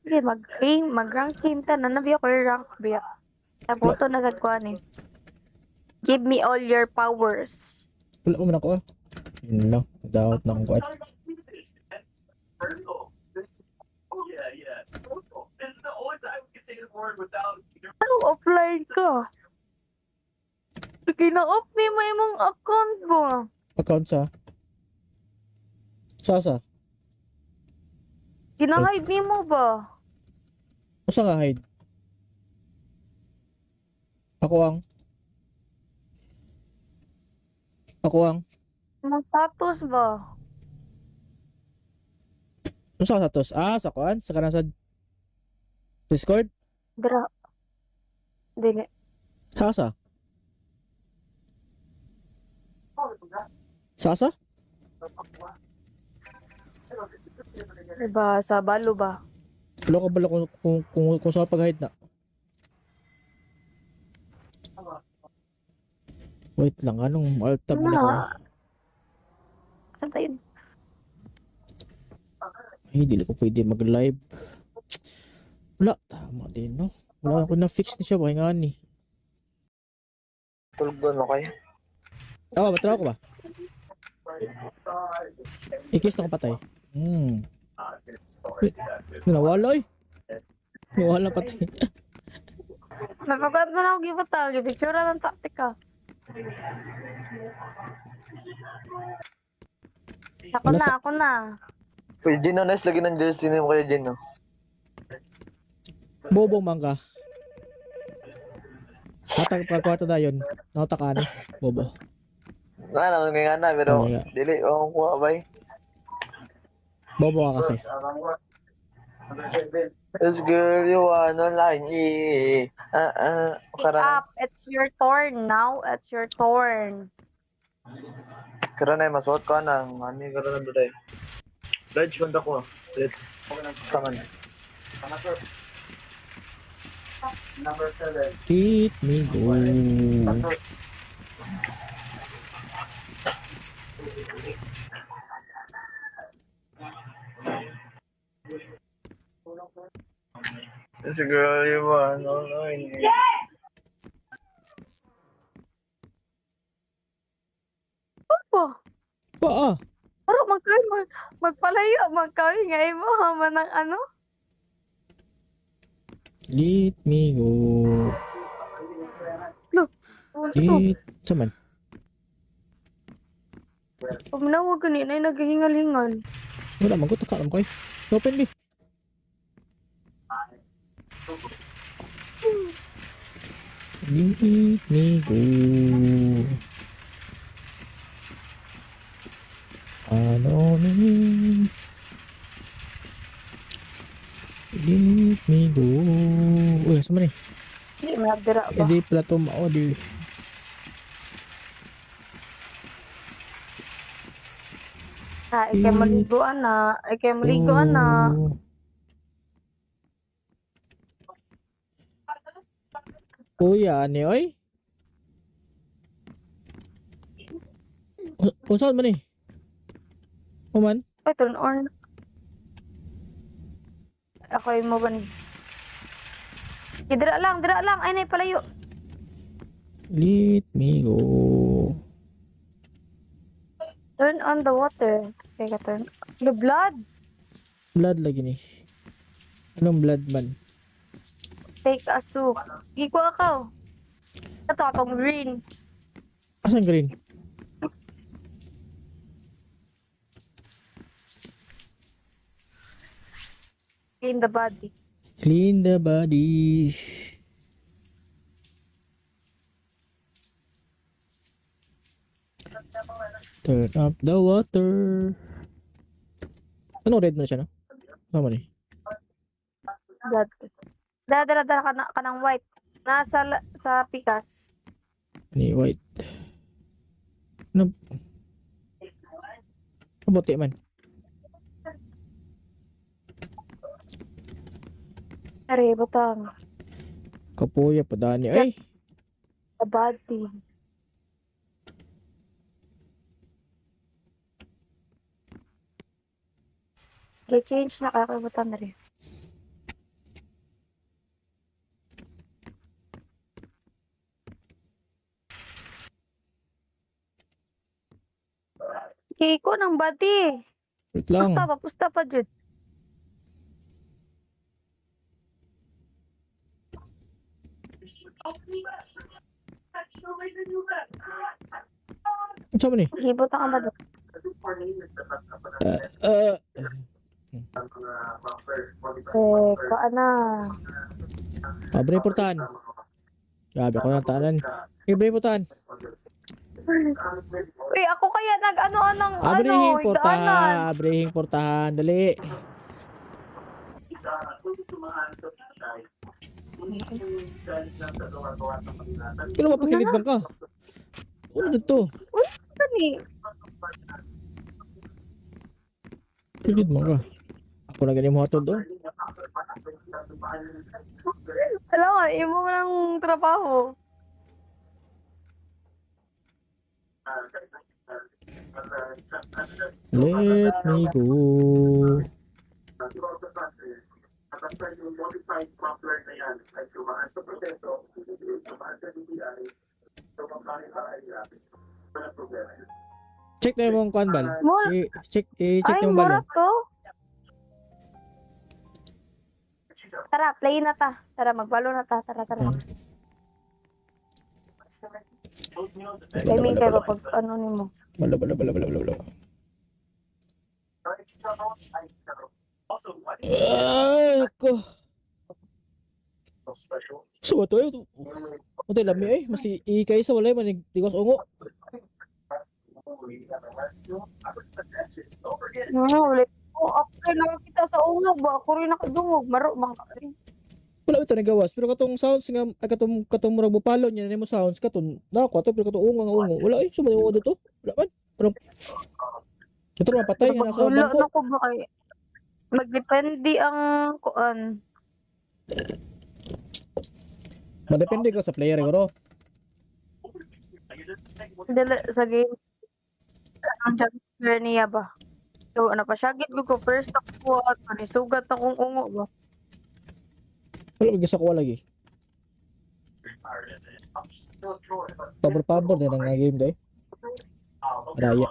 S3: Sige, mag-rank game ta. Nanabi ako yung rank biya. Tapos ito nagagkuhan eh. Give me all your powers.
S2: Wala mo man ako ah. Yun lang. Doubt na akong kuat.
S3: Ano, offline ka? Sige na off ni mo imong account mo.
S2: Account sa? Sasa?
S3: Ginahide ni mo ba?
S2: Usa nga hide? Ako ang?
S3: Imong status ba?
S2: Usa ka satos? Ah, sa kuan? Sa kanang sa Discord?
S3: Dra. Dili.
S2: Sasa? Sasa?
S3: Diba, sa balo ba?
S2: Wala ka bala kung sa pag-hide na. Wait lang, anong alt tab na ko?
S3: Saan tayo?
S2: Ay, dili ko pwede mag-live. Wala, tama din, no? Wala ako na-fix ni siya, bakit nga ni?
S1: Tulog doon, okay?
S2: Batraw ko ba? Ikis na ko patay. Nawala eh. Nawala patay.
S3: Napagod na ako gibutang. Picture ng taktika. Ako na.
S1: Uy, Gino, nice lagi ng jersey mo kayo, Gino.
S2: Bobong mangga. Hatag pagkwarto na yun. Nakataka ni. Bobo.
S1: Nga na, pero
S2: Oo nga.
S1: dili, kuha bay.
S2: Bobo ka kasi.
S1: Let's go, you wanna line,
S3: Pick up. It's your turn now. It's your turn.
S1: Kira na, masuot ka na. Ani, kira na doon. Ledge, punta ko. Ledge. Kaman.
S2: Let me go.
S1: Let's go, you wanna line.
S3: Oh,
S2: Paa.
S3: pero magpalayo. Magkawin nga mo. Haman ng ano?
S2: Let me go. Let. Saman.
S3: Pamanawag kanina ay naghihingal-hingal.
S2: Wala, magutaka lang ko eh. Open me. Let me go. Ano ni? Let me go. Uy, sama ni?
S3: Hindi, madira ba?
S2: Hindi pala ito ma-order.
S3: Ikay maliguan na.
S2: Kuya, ani oy? Usahan man eh. Uman?
S3: Ay, turn on. Ako mo ba ni? Dira lang. Ay, nay, palayo.
S2: Let me go.
S3: Turn on the water. Okay, turn. The blood.
S2: Blood lagi ni. Anong blood man?
S3: Take a soup. Giko ako. Ito akong green.
S2: Asan green?
S3: In the body.
S2: Clean the body. Turn up the water. Ano red na siya no? Tama ni.
S3: Blood. Dala ka ng white. Sa pikas.
S2: Ni white. Ano? Kabuti man.
S3: Are, butang.
S2: Kapuya pa dani. Ay!
S3: A body. Change na kakalimutan na rin. Ko ng body.
S2: Wait lang.
S3: Pusta pa, Jud.
S2: Ano mo ni?
S3: Gibot ka ba doon? Kaan na.
S2: Abre portahan. Gabi ako ng tanan. Abre portahan.
S3: Uy, ako kaya nag-ano-anong
S2: Abrehing portahan.
S3: daanan.
S2: Abrehing portahan. Dali. Kino mapakilid bang ka? Ano dito?
S3: Gani.
S2: Kilid mo ka. Ako na ganyan mo hatod oh.
S3: Alam mo, imo mo ng trabaho.
S2: Let me go. Check na yung kuan bal. Check
S3: Ay,
S2: yung bal.
S3: mura to. Tara, play na ta. Tara, magbalo na ta. Tara. Timing kayo ba pag ano ni mo?
S2: Bala. Ay, ko. So, ito yun. Ito lami eh. Mas ikay sa walay manig tigos ungo.
S3: Ulit. Okay lang kita sa ulo ba? Ako rin nakadungog. Maro bang ka rin.
S2: Wala ito nagawas. Pero katong sounds nga, katong murag bupalo niya na mo sounds, katong nako ato, pero katong ungo. Wala eh. Sumali ungo dito. Wala man. Pero, ito na patay nga nasa
S3: Wala
S2: bangko.
S3: na ko ba kay magdepende ang kuan.
S2: Madepende ka sa player siguro.
S3: Dala sa game. Ang jumper niya ba? So, ano pa siya? Gid ko first ako at manisugat akong ungo ba?
S2: Wala magisa ko lagi. Pabor-pabor na nga game day. Raya.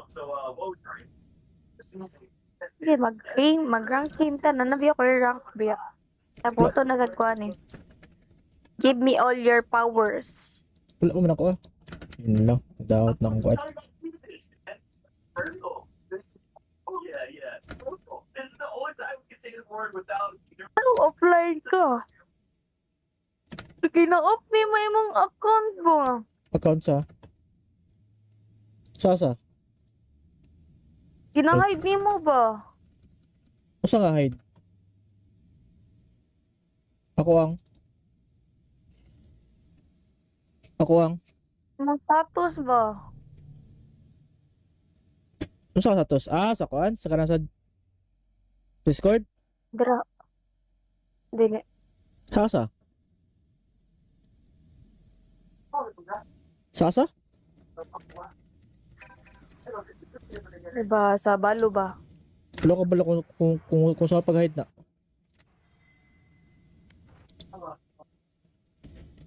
S3: Sige, mag-rank game ta. Nanabi ako yung rank biya. Nabuto na gagkuhan eh. Give me all your powers.
S2: Wala mo man ako ah. Yun lang. Doubt na akong kuat.
S3: Ano offline ka? Kina-off ni mo imong account mo.
S2: Account sa? Sasa?
S3: Kina-hide ni mo ba?
S2: Usa nga hide? Ako ang
S3: Imong status ba?
S2: Usa ka status? Sa kuan? Sa kanang sa Discord?
S3: Dra. Dili.
S2: Sasa? Sasa?
S3: Diba, sa balo ba?
S2: Wala ka bala kung sa pag-hide na.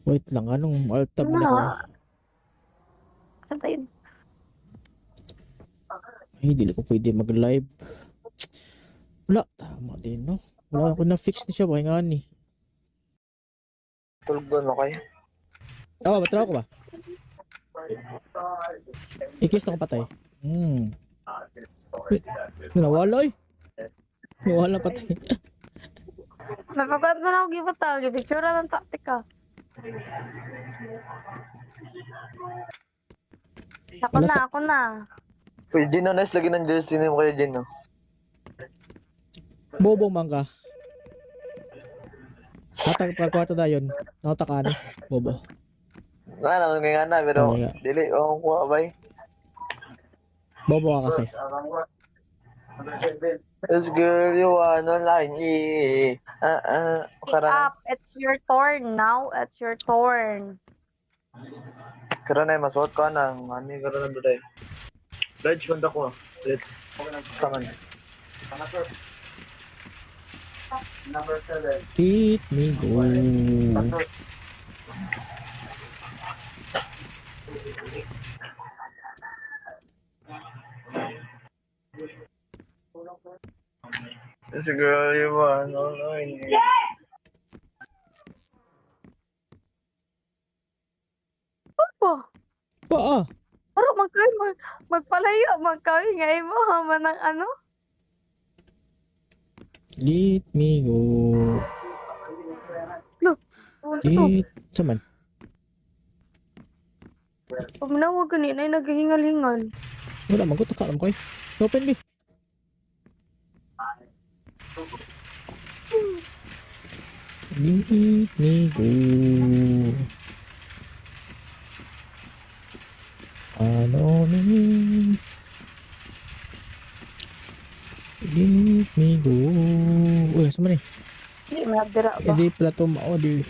S2: Wait lang, anong alt tab na ko?
S3: Saan tayo?
S2: Ay, dili ko pwede mag-live. Wala, tama din, no? Wala ako na-fix ni siya, bakit nga ni?
S1: Tulog doon, okay?
S2: Batraw ko ba? Ikis na ko patay. Nawala eh. Nawala patay.
S3: Napagod na ako gibutang. Gipicture ng taktika. Ako na.
S1: Kuya Gino, nice lagi ng jersey ni mo Kuya Gino.
S2: Bobong mangga. Hatag pagkwarto na yun. Nautak ka na. Bobo.
S1: Nga naman nga na, pero
S2: Okay nga.
S1: dili, kuha bay.
S2: Bobo ka kasi.
S1: This girl you wanna like me.
S3: Pick up. It's your turn now. It's your turn.
S1: Kira na masuot ka na. Ani garo na doday. Ledge banda ko. Ledge. Taman.
S2: Let me go.
S1: Siguro yung ano, hindi.
S3: Opo.
S2: Pa.
S3: Pero magpalayo, magkawi nga mo haman ng ano.
S2: Let me go.
S3: Lo,
S2: Let. Saman.
S3: Pamanawag kanina ay naghihingal-hingal.
S2: Wala man ko. Takaram ko eh. Open be. Let me go. Ano me. Let me go. Uy, sama ni.
S3: Hindi, madira ba?
S2: Hindi pala ito maodi.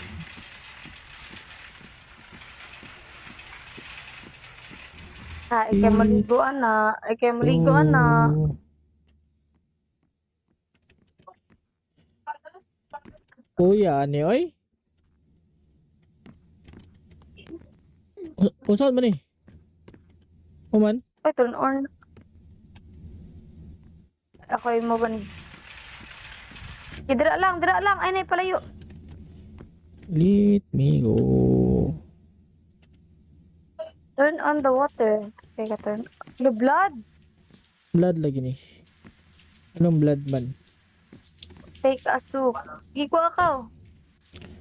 S3: Ikay maliguan na. Ikay maliguan na.
S2: Kuya, ani oy? Unsaon man eh? Uman?
S3: Ay, turn on. Ako yung mo ba ni? Dira lang. Ay, nay, palayo.
S2: Let me go.
S3: Turn on the water. Teka, turn. The blood.
S2: Blood lagi ni. Anong blood man?
S3: Take a soup. Giko ako.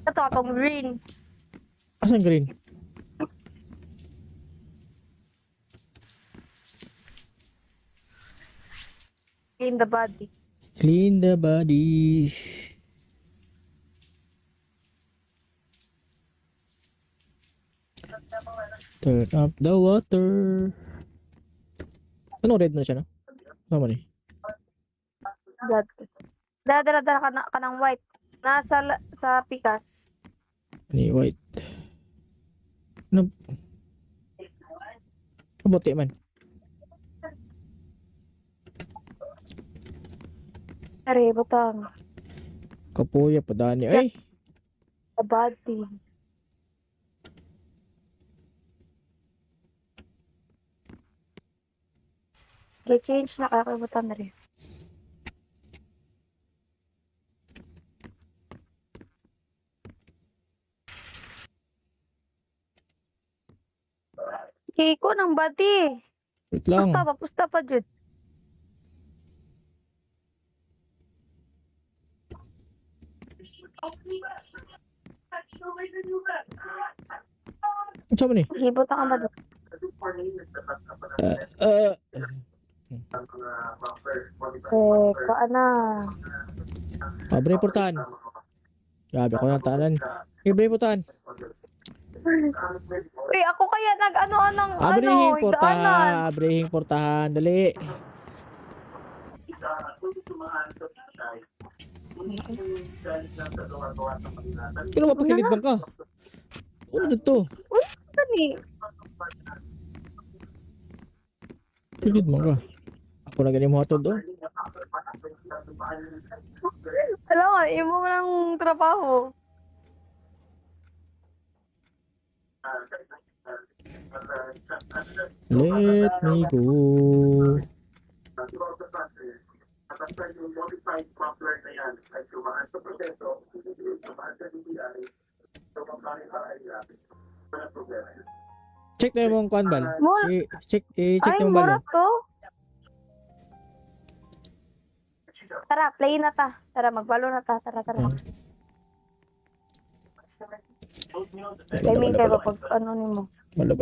S3: Ito, atong green.
S2: Asan green?
S3: Clean the body.
S2: Clean the body. Turn up the water. Ano red na siya no? Tama ni.
S3: Blood. Dala ka ng white. Sa pikas.
S2: Ni white. Ano? Kabuti man.
S3: Are, butang.
S2: Kapuya pa dani. Ay!
S3: The body. Get change na kakabutan na rin. Kiko ng body.
S2: Wait lang.
S3: Pusta pa, Jud.
S2: Saan mo ni?
S3: Gibot ka ba doon? Kaan na.
S2: Abre portahan. Gabi ako ng tanan. Abre portahan.
S3: Uy, ako kaya nag-ano ng
S2: Abrehing
S3: higdaanan.
S2: portahan. Abrehing portahan. Dali. Kino mapakilid bang ka? Ano na to?
S3: Uy, gani.
S2: Kilid mo ka. Ako na ganyan mo hatod oh.
S3: Alam mo, imo mo ng trabaho.
S2: Let me go. Check na yung kuan bal. Check
S3: Ay,
S2: na yung bal.
S3: mura to. Tara, play na ta. Tara, magbalo na ta. Tara. Timing kayo pag ano ni mo.
S2: Bala.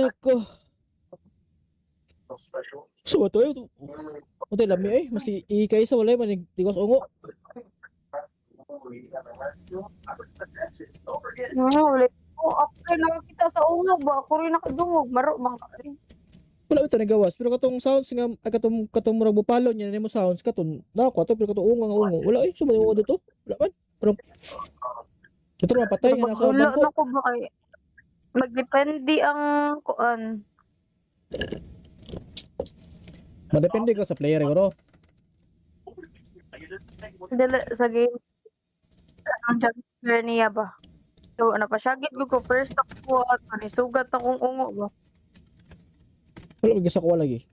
S2: Ako. So to yun. Ote lami eh. Mas ikay sa walay man tigos ungo.
S3: Ulit. Okay, nakakita sa ungog ba? Ako rin nakadungog. Maro bang ka rin.
S2: Wala ito nagawas pero katong sounds nga ay katong murag bupalo niya nimo sounds katon nako ato pero katong ungo wala ay sumali mo dito wala man pero ito man patay nga nasa
S3: Wala
S2: bangko
S3: na ko ba ay magdepende ang kuan.
S2: madepende ko sa player siguro
S3: Dili sa game. Ang jumper niya ba? So, napasyagit ko first ako at manisugat akong ungo ba?
S2: wala gisa ko lagi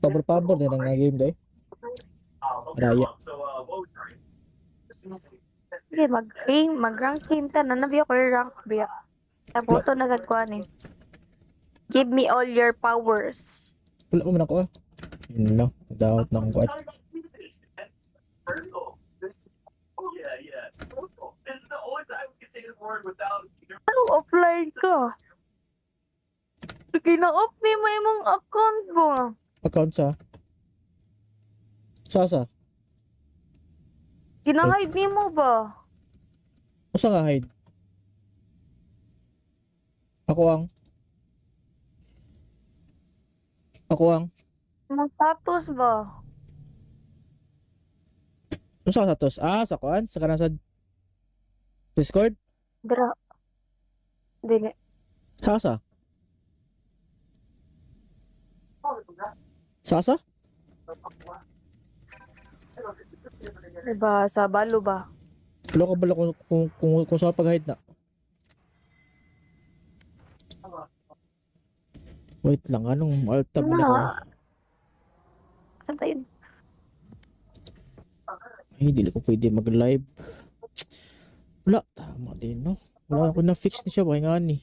S2: pabor din ang game day raya
S3: Sige, mag-rank game ta. Nanabi ako yung rank biya. Tapos ito nagagkuhan eh. Give me all your powers.
S2: wala mo man ako yun lang doubt na akong kuat
S3: Anong offline ka? Kina-off ni mo imong account mo.
S2: account sa Sasa
S3: Kina-hide ni mo ba?
S2: usa nga hide ako ang
S3: Imong status ba?
S2: unsa sa tos sa kuan sa kanang sa Discord
S3: Dra. Dili.
S2: Sasa Sasa
S3: Diba, sa balo ba?
S2: wala ko bala kung sa pag-hide na wait lang anong alt tab na ko
S3: Saan tayo?
S2: ay dili ko pwede mag live wala tama din no wala ko na fix ni siya ba nga ni